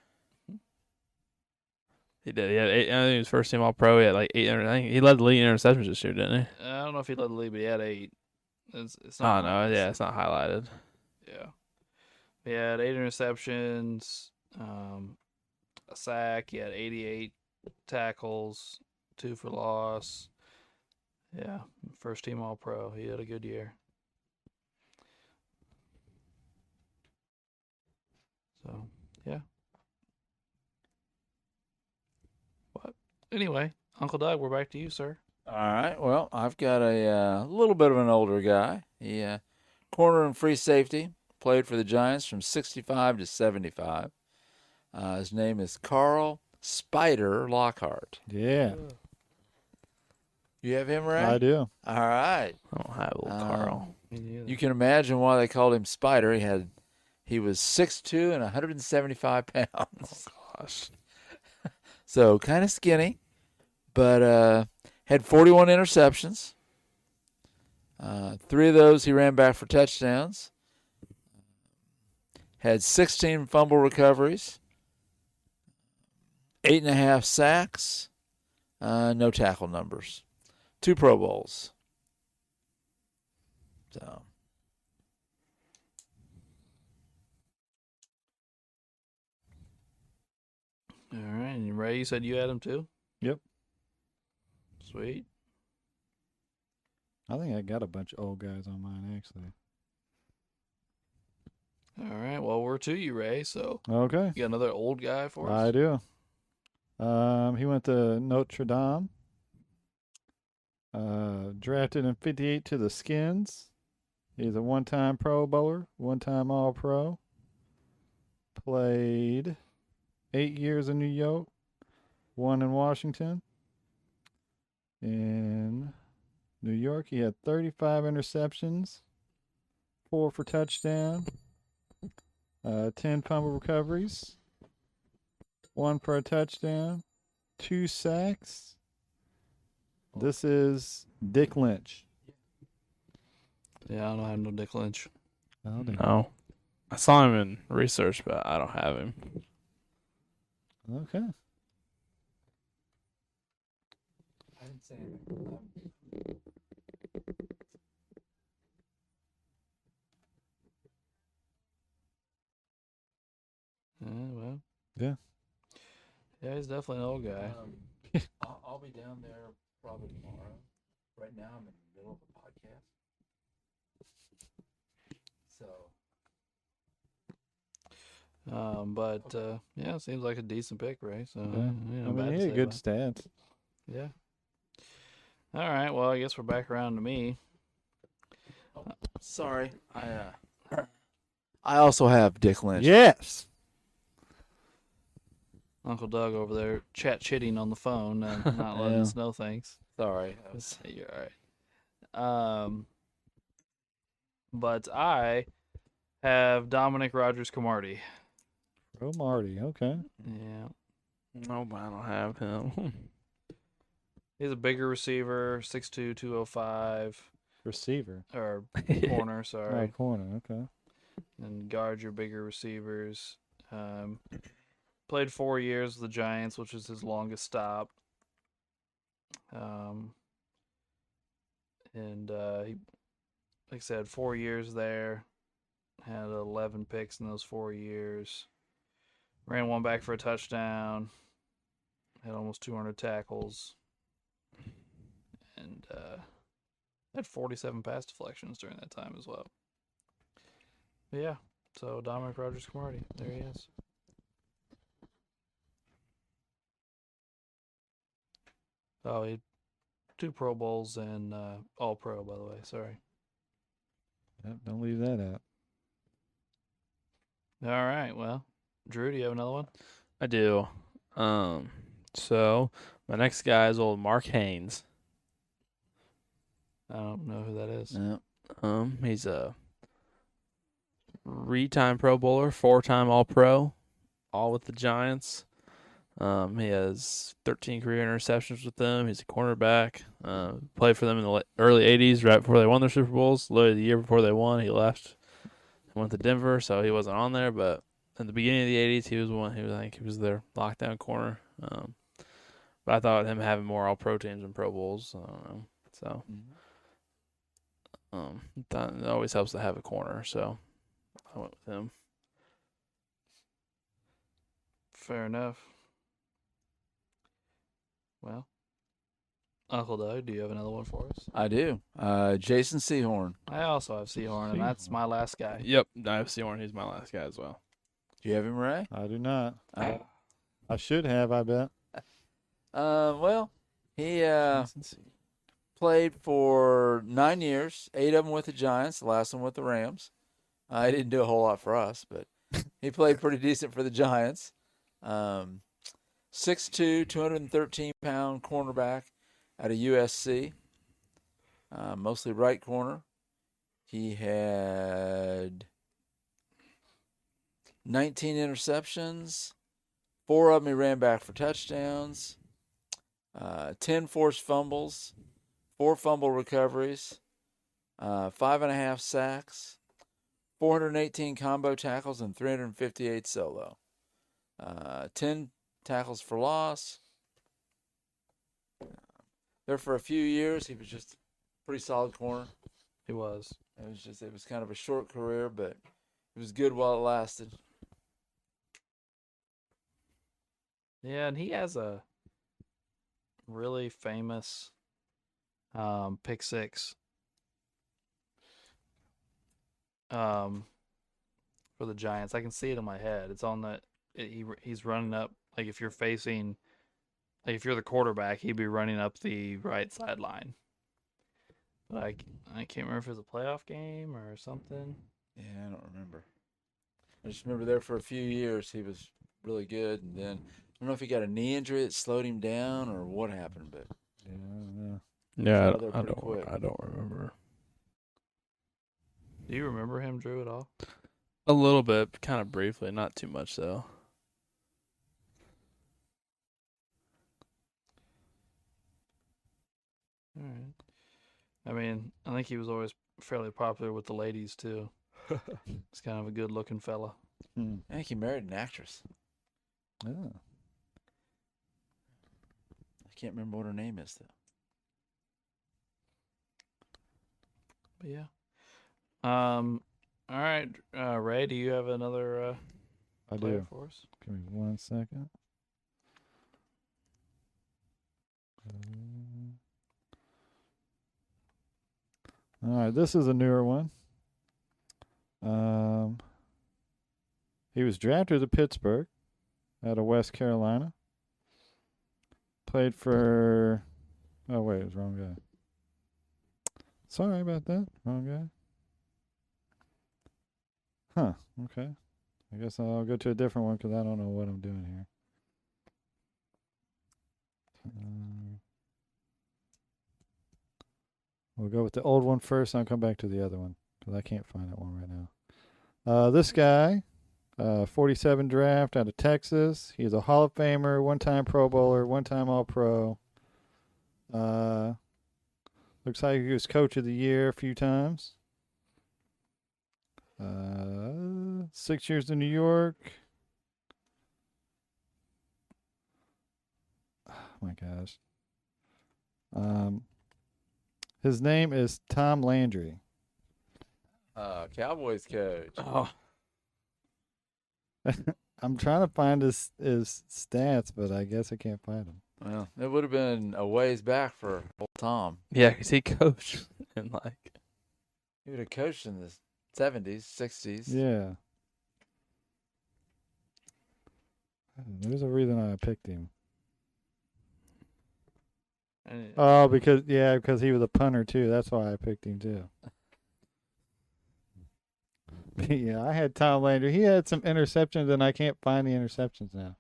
He did. He had 8. I think he was first team All Pro. He had like 8. I think he led the league in interceptions this year, didn't he? I don't know if he led the league, but he had 8. It's Oh not. no, yeah, it's not highlighted. Yeah, he had 8 interceptions, a sack. He had 88 tackles, 2 for loss. Yeah, first team All Pro. He had a good year. So yeah. But anyway, Uncle Doug, we're back to you, sir. All right. Well, I've got a little bit of an older guy. He corner and free safety, played for the Giants from 65 to 75. His name is Carl Spider Lockhart. Yeah, You have him, Ray? I do. All right. I don't have old Carl. You can imagine why they called him Spider. He was 6'2" and 175 pounds. Oh gosh. So kind of skinny, but had 41 interceptions. 3 of those he ran back for touchdowns. Had 16 fumble recoveries. 8.5 sacks. No tackle numbers. 2 Pro Bowls. So. All right, and Ray, you said you had him too? Yep. Sweet. I think I got a bunch of old guys on mine actually. All right, well, we're to you, Ray. So Okay. you got another old guy for us? I do. He went to Notre Dame. Drafted in '58 to the Skins. He's a one-time Pro Bowler, one-time All-Pro. Played 8 years in New York, 1 in Washington. In New York, he had 35 interceptions, 4 for touchdown, 10 fumble recoveries, 1 for a touchdown, 2 sacks. This is Dick Lynch. Yeah, I don't have no Dick Lynch. Oh, No. I saw him in research, but I don't have him. okay. I didn't say anything. Well. Yeah. Yeah, he's definitely an old guy. I'll be down there probably tomorrow. Right now, I'm in the middle of a podcast. So. But yeah, it seems like a decent pick, Ray. So Yeah. you know, I bad mean, to he say had good about stats. it. Yeah. All right. Well, I guess we're back around to me. Sorry. I also have Dick Lynch. Yes. Uncle Doug over there chitting on the phone and not letting Yeah. us know things. Sorry. You're all right. But I have Dominic Rodgers-Cromartie. Oh, Marty. Okay. Yeah. No, but I don't have him. He's a bigger receiver, 6'2", 205, Receiver. or corner, Oh, sorry. corner. Okay. And guard your bigger receivers. Played 4 years with the Giants, which is his longest stop. And he, like I said, 4 years there. Had 11 picks in those 4 years. Ran 1 back for a touchdown. Had almost 200 tackles. And Had 47 pass deflections during that time as well. But yeah, so Dominic Rodgers-Cromartie, there he is. Oh, he had 2 Pro Bowls and All-Pro, by the way. Sorry. Yep, don't leave that out. All right, well, Drew, do you have another one? I do. So my next guy is old Mark Haynes. I don't know who that is. Yeah. He's a 3-time Pro Bowler, 4-time All-Pro, all with the Giants. He has 13 career interceptions with them. He's a cornerback. Played for them in the early 80s, right before they won their Super Bowls. Literally the year before they won, he left and went to Denver, so he wasn't on there. But in the beginning of the 80s, he was one. I think he was their lockdown corner. But I thought him having more All-Pro teams and Pro Bowls. I don't know. So, it always helps to have a corner. So I went with him. Fair enough. Well, Uncle Doug, do you have another one for us? I do. Jason Sehorn. I also have Sehorn, and that's my last guy. Yep, I have Sehorn. He's my last guy as well. Do you have him, Ray? I do not. I should have, I bet. Well, he played for 9 years, 8 of them with the Giants, the last one with the Rams. He didn't do a whole lot for us, but he played pretty decent for the Giants. 6'2", 213-pound cornerback out of USC, mostly right corner. He had 19 interceptions. 4 of them he ran back for touchdowns. 10 forced fumbles. 4 fumble recoveries. 5.5 sacks. 418 combo tackles and 358 solo. 10 tackles for loss. There for a few years, he was just a pretty solid corner. He was. It was kind of a short career, but it was good while it lasted. Yeah, and he has a really famous pick six for the Giants. I can see it in my head. It's on the he's running up, like if you're facing, like if you're the quarterback, he'd be running up the right sideline. But I can't remember if it was a playoff game or something. Yeah, I don't remember. I just remember there for a few years he was really good, and then I don't know if he got a knee injury that slowed him down or what happened, but Yeah, I don't know. Yeah, So they're pretty quick. I don't remember. Do you remember him, Drew, at all? A little bit, kind of briefly, not too much though. All right. I mean, I think he was always fairly popular with the ladies too. He's kind of a good-looking fella. I think he married an actress. Oh. I can't remember what her name is, though. But yeah. All right, Ray, do you have another I player do. for us? Give me 1 second. All right, this is a newer one. He was drafted to Pittsburgh out of West Carolina. Played for... Oh, wait, it was the wrong guy. Sorry about that. Wrong guy. Huh, okay. I guess I'll go to a different one because I don't know what I'm doing here. We'll go with the old one first, and I'll come back to the other one because I can't find that one right now. This guy, 47 draft out of Texas. He's a Hall of Famer, 1-time Pro Bowler, 1-time All-Pro. Looks like he was Coach of the Year a few times. 6 years in New York. Oh my gosh. His name is Tom Landry. Cowboys coach. Oh, I'm trying to find his stats, but I guess I can't find them. Well, it would have been a ways back for old Tom. Yeah, because he coached in like. He would have coached in the 70s, 60s. Yeah. There's a reason I picked him. Oh, because he was a punter too. That's why I picked him too. Yeah, I had Tom Landry. He had some interceptions, and I can't find the interceptions now.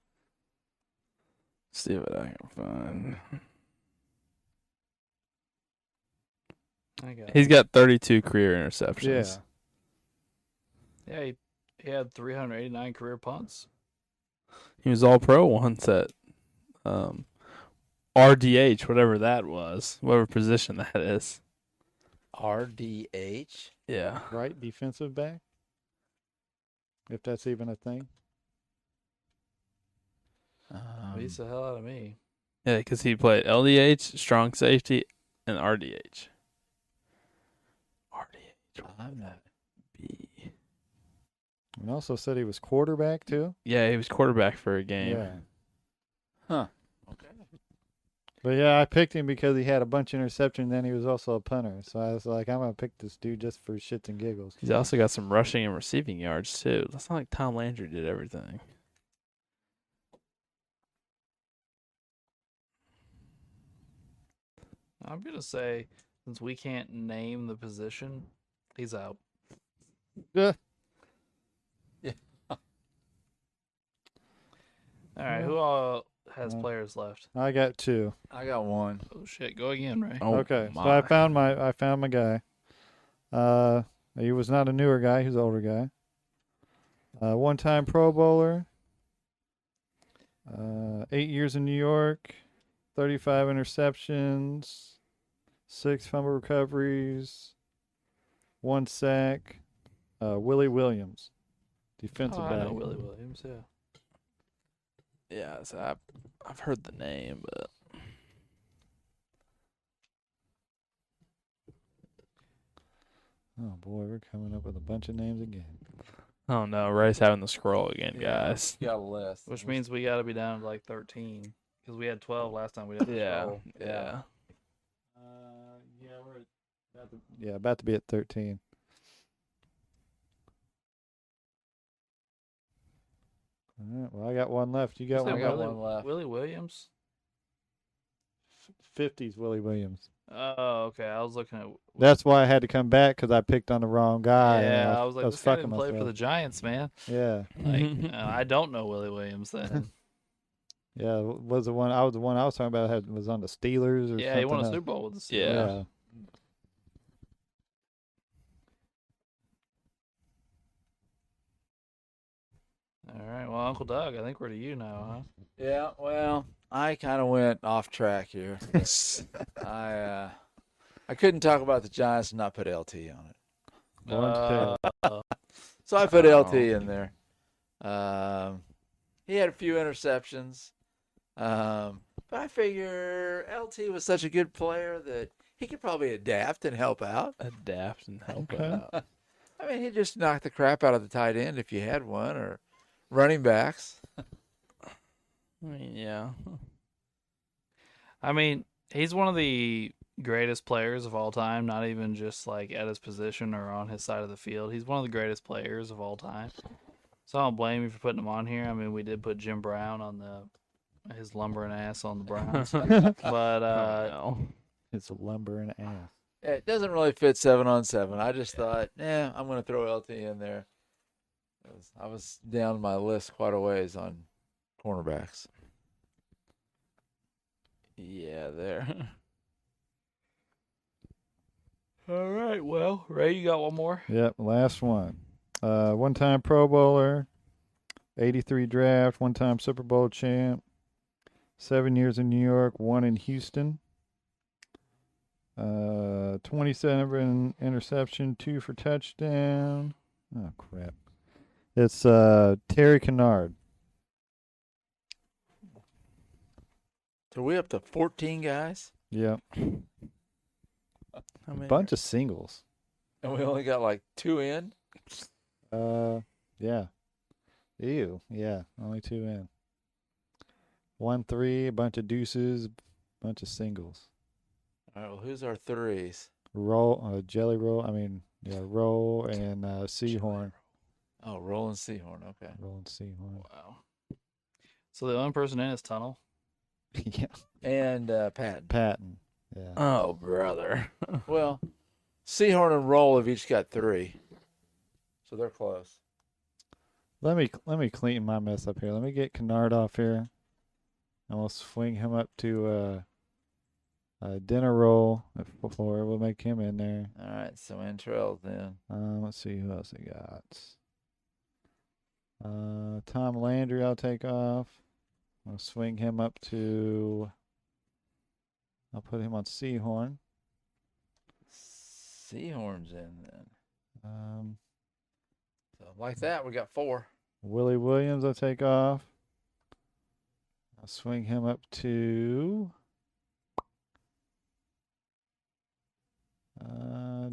See what I can find. He's got 32 career interceptions. Yeah, he had 389 career punts. He was all pro once at RDH, whatever that was, whatever position that is. RDH? Yeah. Right defensive back? If that's even a thing. Beats the hell out of me. Yeah, because he played LDH, strong safety, and RDH. I'm not. B. And also said he was quarterback too. Yeah, he was quarterback for a game. Yeah. Huh. Okay. But yeah, I picked him because he had a bunch of interceptions. Then he was also a punter, so I was like, I'm gonna pick this dude just for shits and giggles. He's also got some rushing and receiving yards too. It's not like Tom Landry did everything. I'm gonna say, since we can't name the position, he's out. Yeah. Yeah. All right, who all has players left? I got two. I got one. Oh shit, go again, Ray. Oh, Okay, my. so I found my guy. He was not a newer guy; he was an older guy. One-time Pro Bowler. 8 years in New York, 35 interceptions, 6 fumble recoveries, 1 sack. Willie Williams, defensive I back. know Willie Williams, yeah. Yeah, so I've heard the name, but Oh boy, we're coming up with a bunch of names again. oh no, Ray's having the scroll again, guys. You got a list. Which means we got to be down to like 13 because we had 12 last time we did the Yeah, scroll. yeah. We're about to be at 13. All right, well, I got one left. You got Say one I got left? one left. Willie Williams? 50s Willie Williams. Oh, okay. I was looking at. That's why I had to come back because I picked on the wrong guy. Yeah, and I was like, this guy fucking didn't play for myself. the Giants, man. Yeah, Like, I don't know Willie Williams then. yeah. Was the one I was talking about was on the Steelers or Yeah, something he won a else. Super Bowl with the Steelers. Yeah. All right. Well, Uncle Doug, I think we're to you now, Yeah, well, I kind of went off track here. I couldn't talk about the Giants and not put LT on it. huh? So I put LT in there. He had a few interceptions. But I figure LT was such a good player that he could probably adapt and help out. Adapt and help Okay. out. I mean, he'd just knock the crap out of the tight end if you had one, or running backs. I mean, yeah. I mean, he's one of the greatest players of all time, not even just like at his position or on his side of the field. He's one of the greatest players of all time. So I don't blame you for putting him on here. I mean, we did put Jim Brown on his lumbering ass on the Browns. But No. It's a lumbering ass. It doesn't really fit 7-on-7. I just thought, I'm going to throw LT in there. I was down my list quite a ways on cornerbacks. Yeah, there. all right, well, Ray, you got one more? Yep, last one. One-time Pro Bowler, 83 draft, one-time Super Bowl champ, 7 years in New York, 1 in Houston. 27 interception, 2 for touchdown. Oh crap! It's Terry Kennard. So we up to 14 guys, Yep, How many? bunch of singles. and we only got like 2 in. Yeah. Ew. Yeah, only 2 in. 1-3, a bunch of deuces, bunch of singles. All right. Well, who's our threes? Roll, jelly roll. Roll and Seahorn. Oh, Roland Seahorn. Okay. Roll and Seahorn. Wow. So the only person in is Tunnel. Yeah. And Patton. Patton. Yeah. Oh, brother. Well, Seahorn and Roll have each got 3, so they're close. Let me clean my mess up here. Let me get Kennard off here, and we'll swing him up to dinner roll at 4. We'll make him in there. All right. So Antrell then. Let's see who else I got. Tom Landry, I'll take off. I'll swing him up to. I'll put him on Seahorn. Seahorn's in then. Um, So like that, we got 4. Willie Williams, I'll take off. I'll swing him up to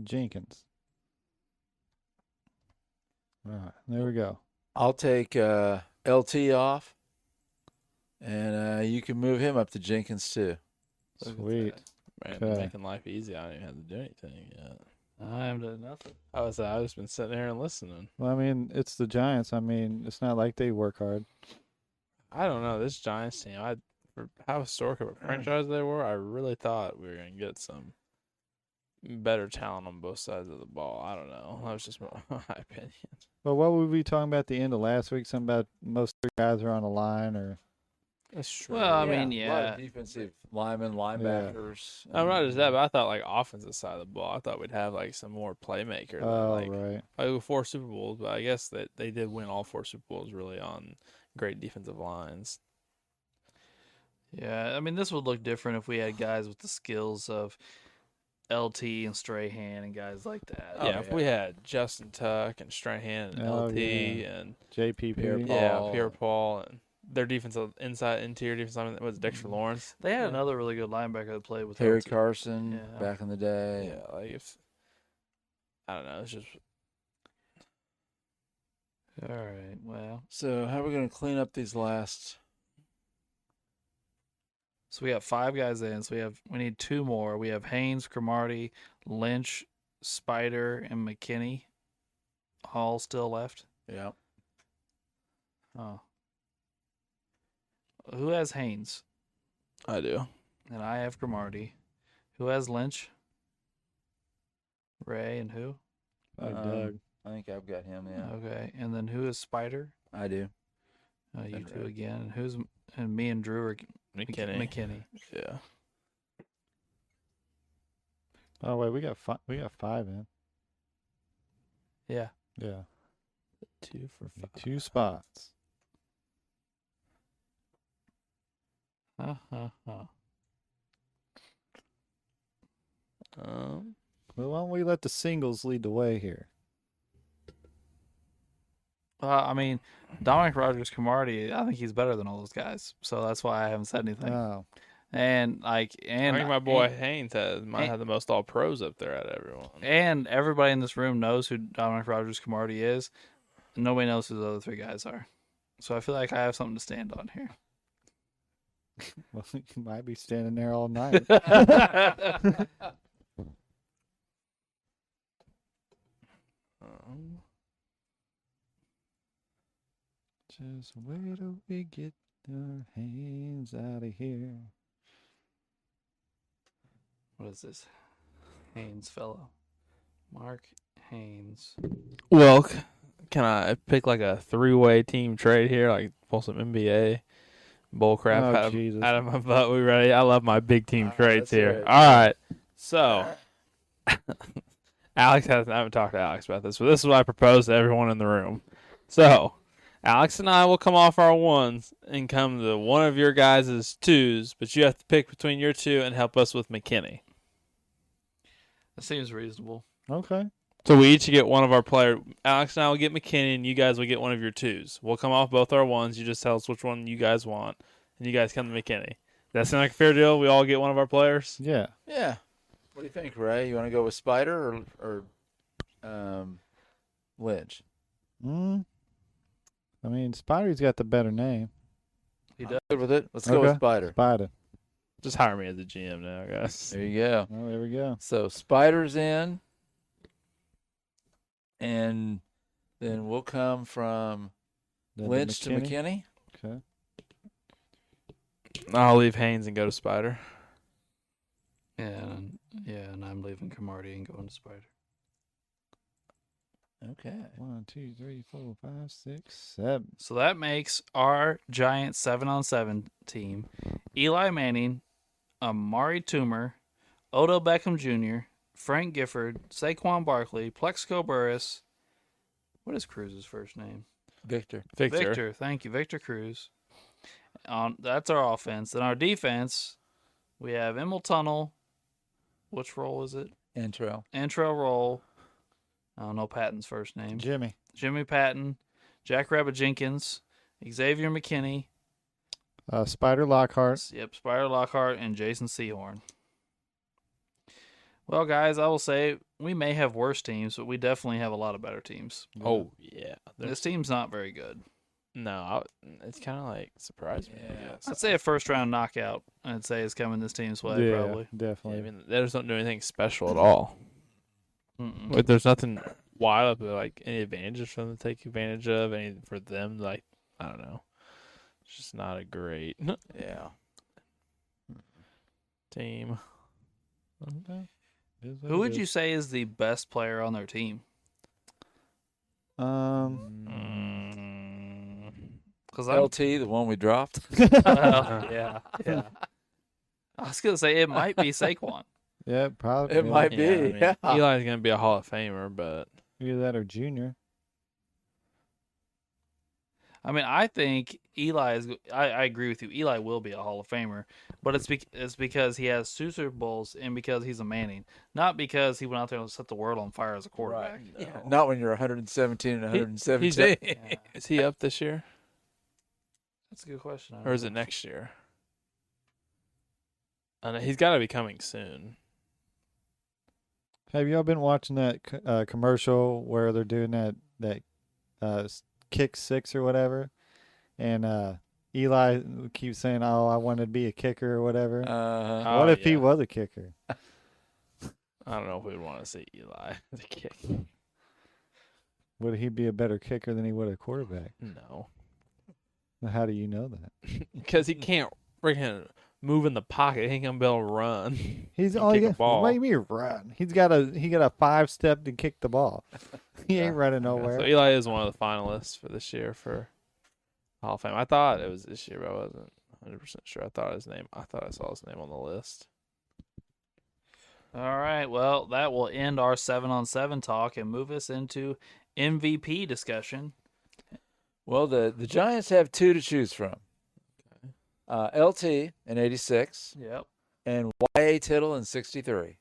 Jenkins. All right, there we go. I'll take LT off, and you can move him up to Jenkins too. Look at Sweet. Man, Okay. making life easy. I don't even have to do anything yet. I haven't done nothing. I've just been sitting here and listening. Well, I mean, it's the Giants. I mean, it's not like they work hard. I don't know. This Giants team, for how historic of a franchise they were, I really thought we were going to get some better talent on both sides of the ball. I don't know. That was just my opinion. But what were we talking about at the end of last week? Something about most of the guys are on the line, or That's true. Well, I mean, A lot yeah. of defensive linemen, linebackers. I'm not just that, but I thought like offensive side of the ball. I thought we'd have like some more playmaker. Than, right. like 4 Super Bowls, but I guess that they did win all 4 Super Bowls really on great defensive lines. Yeah, I mean, this would look different if we had guys with the skills of LT and Strahan and guys like that. Yeah, if we had Justin Tuck and Strahan and Oh, LT yeah. and JPP. Pierre Paul and their defensive interior defense lineman was Dexter Lawrence. They had another really good linebacker that played with Harry LT. Carson Yeah. back in the day. Yeah, like if I don't know, it's just All right, well. So how are we going to clean up these last? So we got 5 guys in. So we need 2 more. We have Haynes, Cromartie, Lynch, Spider, and McKinney all still left. Yeah. Oh. Who has Haynes? I do. And I have Cromartie. Who has Lynch? Ray and who? Doug. I think I've got him. Yeah, Okay. And then who is Spider? I do. You That's 2 right. again. And me and Drew are McKinney. McKinney. Yeah. Oh wait, we got 5 in. Yeah. Yeah, 2 for 5. 2 spots. Well, why don't we let the singles lead the way here? I mean, Dominic Rogers Cromartie, I think he's better than all those guys. So that's why I haven't said anything. Oh, And I think my boy Haynes might have the most all pros up there out of everyone. And everybody in this room knows who Dominic Rogers Cromartie is. And nobody knows who the other 3 guys are. So I feel like I have something to stand on here. well, you might be standing there all night. Just wait till we get our hands out of here. What is this? Haynes fellow. Mark Haynes. Well, can I pick like a 3-way team trade here? Like pull some NBA bull crap Oh, out Jesus. of my butt? We ready? I love my big team trades let's here. hear it. All right. So, I haven't talked to Alex about this, but this is what I propose to everyone in the room. So, Alex and I will come off our 1s and come to one of your guys' 2s, but you have to pick between your 2 and help us with McKinney. That seems reasonable. Okay. So we each get one of our players. Alex and I will get McKinney, and you guys will get one of your 2s. We'll come off both our 1s. You just tell us which one you guys want, and you guys come to McKinney. That sound like a fair deal? We all get one of our players? Yeah. Yeah. What do you think, Ray? You want to go with Spider or Lynch? I mean, Spider's got the better name. He does. Good with it. Let's go with Okay. Spider. Spider. Just hire me as a GM now, I guess. There you go. Oh, there we go. So Spider's in, and then we'll come from Then Lynch to McKinney. Okay. I'll leave Haynes and go to Spider. And I'm leaving Cromartie and going to Spider. Okay. 1, 2, 3, 4, 5, 6, 7. So that makes our Giants 7-on-7 team: Eli Manning, Amari Toomer, Odell Beckham Jr., Frank Gifford, Saquon Barkley, Plexico Burress. What is Cruz's first name? Victor. Victor. Thank you, Victor Cruz. That's our offense. Then our defense, we have Emil Tunnel. Which role is it? Intro. Antrell Roll. I don't know Patton's first name. Jimmy. Patton, Jack Rabbit Jenkins, Xavier McKinney. Spider Lockhart. Yep, Spider Lockhart and Jason Sehorn. Well, guys, I will say we may have worse teams, but we definitely have a lot of better teams. Oh, yeah. This team's not very good. No, it's kind of like surprised me, I guess. I'd say a first-round knockout, I'd say, is coming this team's way, probably. Yeah, Definitely. I mean, they just don't do anything special at all. Mm-mm. Like, there's nothing wild about like any advantages for them to take advantage of, any for them, like, I don't know. It's just not a great Yeah. team. Who would you say is the best player on their team? Because LT, the one we dropped. yeah. I was gonna say it might be Saquon. Yeah, probably. It might Yeah, I be. mean, Yeah. Eli's going to be a Hall of Famer, but Either that or Junior. I mean, I think Eli is. I agree with you. Eli will be a Hall of Famer, but it's because he has 2 Super Bowls and because he's a Manning, not because he went out there and set the world on fire as a quarterback. Yeah. Not when you're 117 and 117. Yeah. is he up this year? That's a good question. Or is it next year? I know he's got to be coming soon. Have y'all been watching that commercial where they're doing that kick 6 or whatever? And Eli keeps saying, "Oh, I wanted to be a kicker or whatever." What if he was a kicker? I don't know if we'd want to see Eli as a kick. Would he be a better kicker than he would a quarterback? No, How do you know that? because he can't freaking move in the pocket. He ain't gonna be able to run. He's and all kick a got. ball. What do you mean run? He got a 5-step to kick the ball. He ain't running nowhere. So Eli is one of the finalists for this year for Hall of Fame. I thought it was this year, but I wasn't 100% sure. I thought I saw his name on the list. All right. Well, that will end our 7-on-7 talk and move us into MVP discussion. Well, the Giants have 2 to choose from. LT in 86 Yep. and Y.A. Tittle in 63.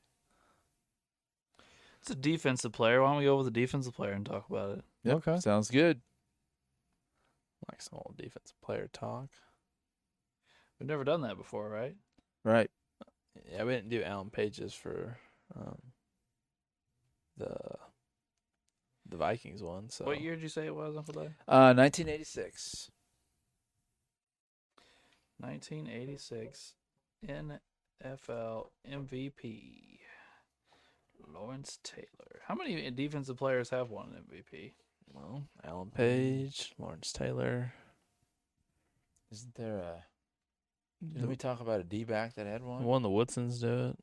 It's a defensive player. Why don't we go with the defensive player and talk about it? Yep. Okay. Sounds good. Like some old defensive player talk. We've never done that before, right? Right. Yeah, we didn't do Alan Pages for the Vikings one. So What year did you say it was, Uncle Dave? 1986. 1986 NFL MVP. Lawrence Taylor. How many defensive players have won an MVP? Well, Alan Page, Lawrence Taylor. Isn't there a... Didn't we talk about a D-back that had one? One of the Woodsons do it.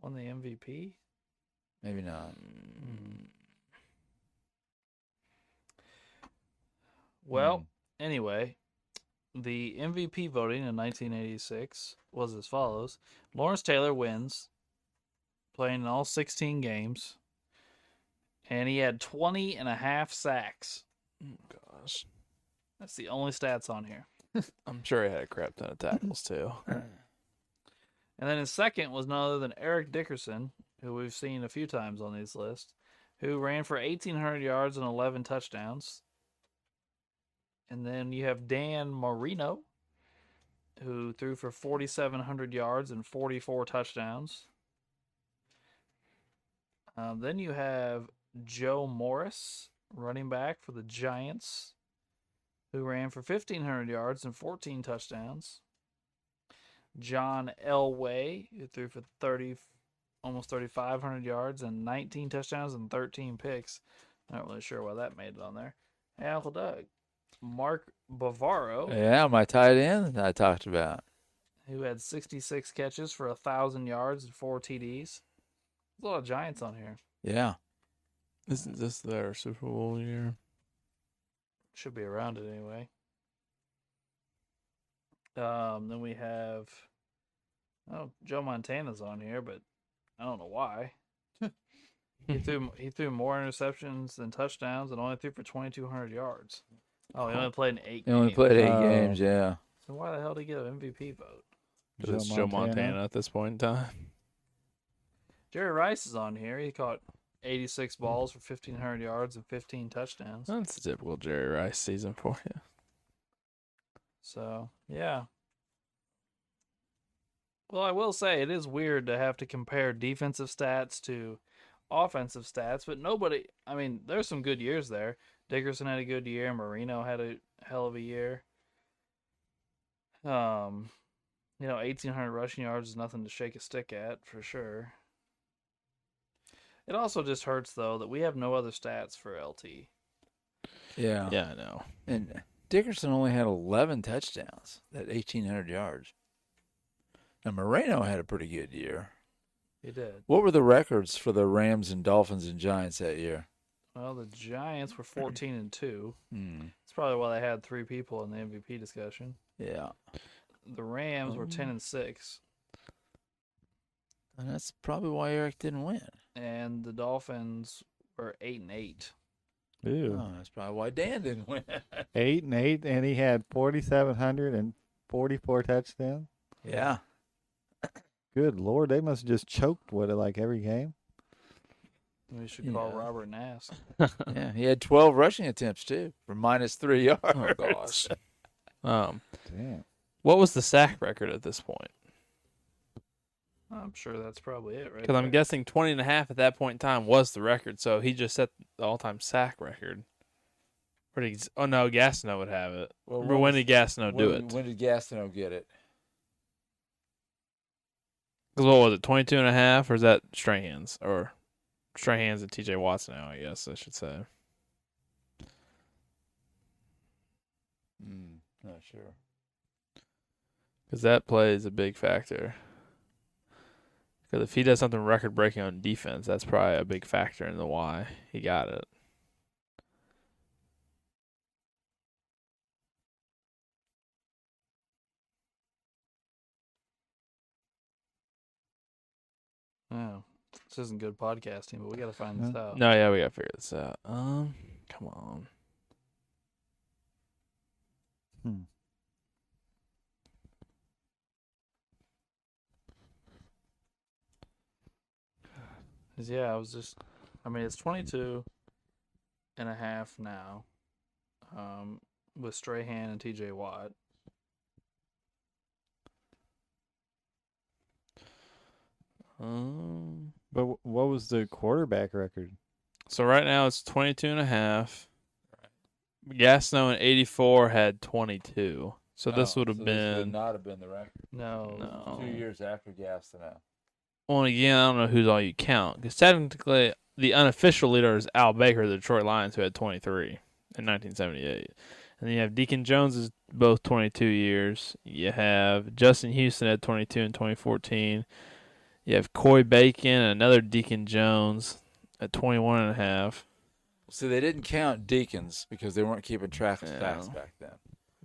Won the MVP? Maybe not. Well, anyway, the MVP voting in 1986 was as follows. Lawrence Taylor wins, playing in all 16 games, and he had 20 and a half sacks. Oh, gosh. That's the only stats on here. I'm sure he had a crap ton of tackles, too. And then his second was none other than Eric Dickerson, who we've seen a few times on these lists, who ran for 1,800 yards and 11 touchdowns. And then you have Dan Marino, who threw for 4,700 yards and 44 touchdowns. Then you have Joe Morris, running back for the Giants, who ran for 1,500 yards and 14 touchdowns. John Elway, who threw for almost 3,500 yards and 19 touchdowns and 13 picks. Not really sure why that made it on there. Hey, Uncle Doug. Mark Bavaro. Yeah, my tight end I talked about. Who had 66 catches for 1,000 yards and 4 TDs. There's a lot of Giants on here. Yeah. Isn't this their Super Bowl year? Should be around it anyway. Then we have Joe Montana's on here, but I don't know why. He threw more interceptions than touchdowns and only threw for 2,200 yards. Oh, he only played in 8 games. He only played 8 games, yeah. So why the hell did he get an MVP vote? It's Joe Montana at this point in time. Jerry Rice is on here. He caught 86 balls for 1,500 yards and 15 touchdowns. That's a typical Jerry Rice season for you. So, yeah. Well, I will say it is weird to have to compare defensive stats to offensive stats, but there's some good years there. Dickerson had a good year. Marino had a hell of a year. 1,800 rushing yards is nothing to shake a stick at, for sure. It also just hurts, though, that we have no other stats for LT. Yeah. Yeah, I know. And Dickerson only had 11 touchdowns at 1,800 yards. And Moreno had a pretty good year. He did. What were the records for the Rams and Dolphins and Giants that year? Well, the Giants were 14-2. Hmm. That's probably why they had 3 people in the MVP discussion. Yeah. The Rams were 10-6. And that's probably why Eric didn't win. And the Dolphins were 8-8. Ew. Oh, that's probably why Dan didn't win. 8-8, and he had 4,744 touchdowns. Yeah. Good Lord, they must have just choked with it like every game. We should call Yeah. Robert and ask. Yeah. He had 12 rushing attempts, too, for -3 yards. Oh, gosh. Damn. What was the sack record at this point? I'm sure that's probably it, right? Because I'm there. guessing 20.5 at that point in time was the record, so he just set the all-time sack record. Or did he, oh, no, Gastineau would have it. Well, Remember when did Gastineau do it? When did Gastineau get it? Because what was it, 22.5, or is that Strahan's? Or Strahan's and TJ Watts now, I guess I should say. Not sure. Because that plays a big factor. Because if he does something record-breaking on defense, that's probably a big factor in the why he got it. Oh, this isn't good podcasting, but we got to find this out. No, yeah, we got to figure this out. Come on. Hmm. Yeah, it's 22 and a half now, with Strahan and TJ Watt. But what was the quarterback record? So right now it's 22.5. Gastineau in 84 had 22. So this would have This been. would not have been the record. No. 2 years after Gastineau. Well, again, I don't know who's all you count. Because technically, the unofficial leader is Al Baker of the Detroit Lions, who had 23 in 1978. And then you have Deacon Jones is both 22 years. You have Justin Houston had 22 in 2014. You have Coy Bacon and another Deacon Jones at 21.5. See, they didn't count Deacons because they weren't keeping track of stats back then.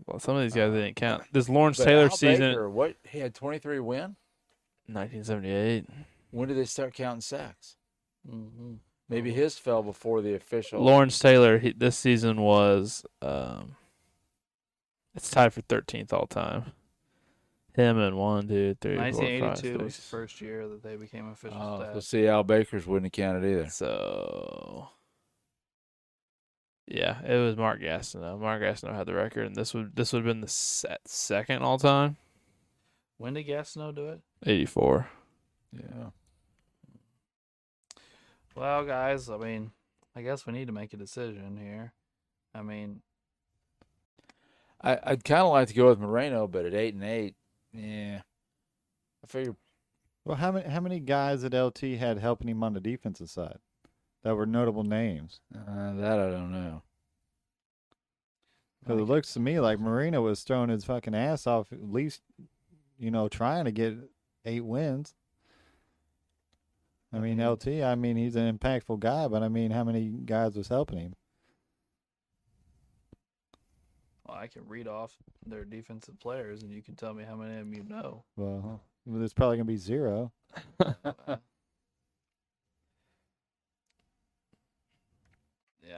Well, some of these guys they didn't count. This Lawrence But Taylor Al season, Baker, he had 23 win? 1978. When did they start counting sacks? Mm-hmm. Maybe his fell before the official. Lawrence Taylor, this season was, it's tied for 13th all time. Him and 1, 2, 3, 4, 5, 1982 was the 6. first year that they became official So stats. see, Al Baker's wouldn't have counted either. So, yeah, it was Mark Gastineau. Mark Gastineau had the record, and this would have been the second all time. When did Gastineau do it? 84. Yeah. Well, guys, I guess we need to make a decision here. I'd kind of like to go with Moreno, but at 8-8, yeah, I figure. Well, how many guys at LT had helping him on the defensive side that were notable names? That I don't know. Because it looks to me like Marino was throwing his fucking ass off, at least, trying to get 8 wins. I mean, LT, I mean, he's an impactful guy, but I mean, how many guys was helping him? Well, I can read off their defensive players, and you can tell me how many of them you know. Well, there's probably going to be 0. Yeah,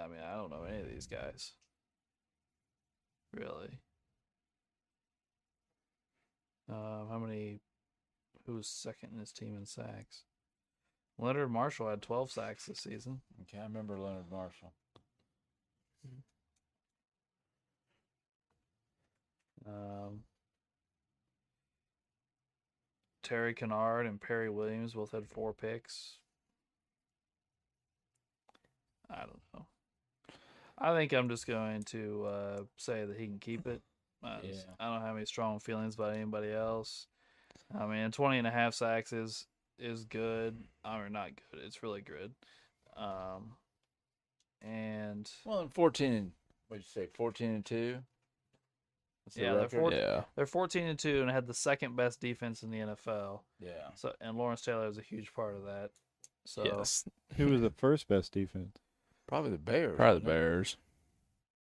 I mean, I don't know any of these guys. Really. Who's second in his team in sacks? Leonard Marshall had 12 sacks this season. Okay, I remember Leonard Marshall. Terry Kennard and Perry Williams both had 4 picks. I don't know. I think I'm just going to say that he can keep it. I don't have any strong feelings about anybody else. I mean, 20.5 sacks is good. I mean, not good. It's really good. And well, in 14, what'd you say? 14-2. Yeah, they're 14-2 and had the second best defense in the NFL. Yeah. So and Lawrence Taylor is a huge part of that. So Yes. Who was the first best defense? Probably the Bears. Probably the Bears.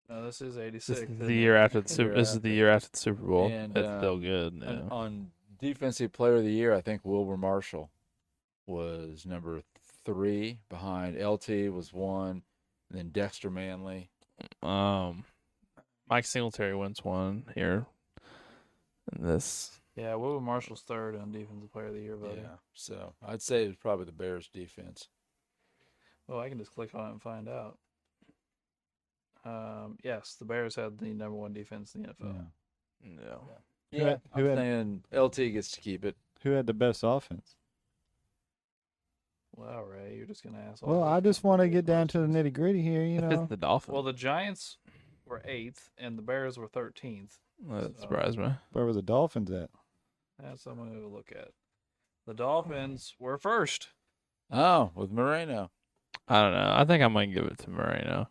No, this is This 86. is the year after the Super. This is the year after the Super Bowl. And, It's still good. And Yeah. on Defensive Player of the Year, I think Wilbur Marshall was number 3. Behind LT was 1, and then Dexter Manley. Mike Singletary wins one here. And this. Yeah, Wilbur Marshall's third on Defensive Player of the Year voting. Yeah. So I'd say it was probably the Bears defense. Well, I can just click on it and find out. Yes, the Bears had the number 1 defense in the NFL. No. Yeah. Who had- I'm saying LT gets to keep it. Who had the best offense? Well, Ray, you're just gonna ask. all Well, those I just want to get down to the questions. nitty gritty here, It's the Dolphins. Well, the Giants were 8th and the Bears were 13th. That surprised me. Where were the Dolphins at? That's something to look at. The Dolphins were first. Oh, with Moreno. I don't know. I think I'm going to give it to Moreno.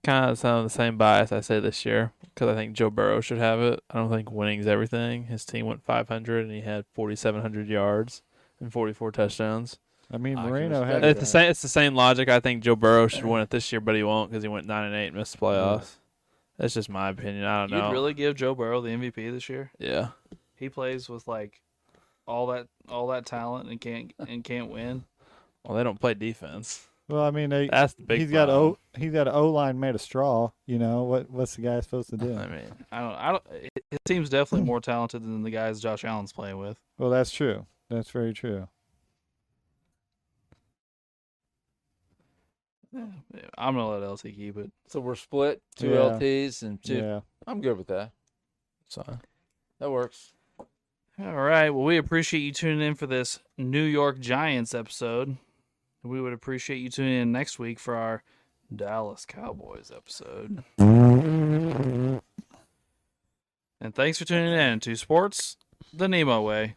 Kind of some of the same bias I say this year because I think Joe Burrow should have it. I don't think winning's everything. His team went 500 and he had 4,700 yards and 44 touchdowns. I mean, I can Moreno had. respect It's the same logic. I think Joe Burrow should win it this year, but he won't because he went 9-8 and missed the playoffs. That's just my opinion. I don't know. You'd really give Joe Burrow the MVP this year? Yeah. He plays with like all that talent and can't win. Well, they don't play defense. Well, I mean, That's the big he's problem. got an O line made of straw. What's the guy supposed to do? I mean, I don't. His team's definitely more talented than the guys Josh Allen's playing with. Well, that's true. That's very true. Yeah, I'm gonna let LT keep it. So we're split 2 Yeah. LTs and 2. Yeah. I'm good with that. so That works. All right. Well, we appreciate you tuning in for this New York Giants episode. We would appreciate you tuning in next week for our Dallas Cowboys episode. And thanks for tuning in to Sports the NEMO Way.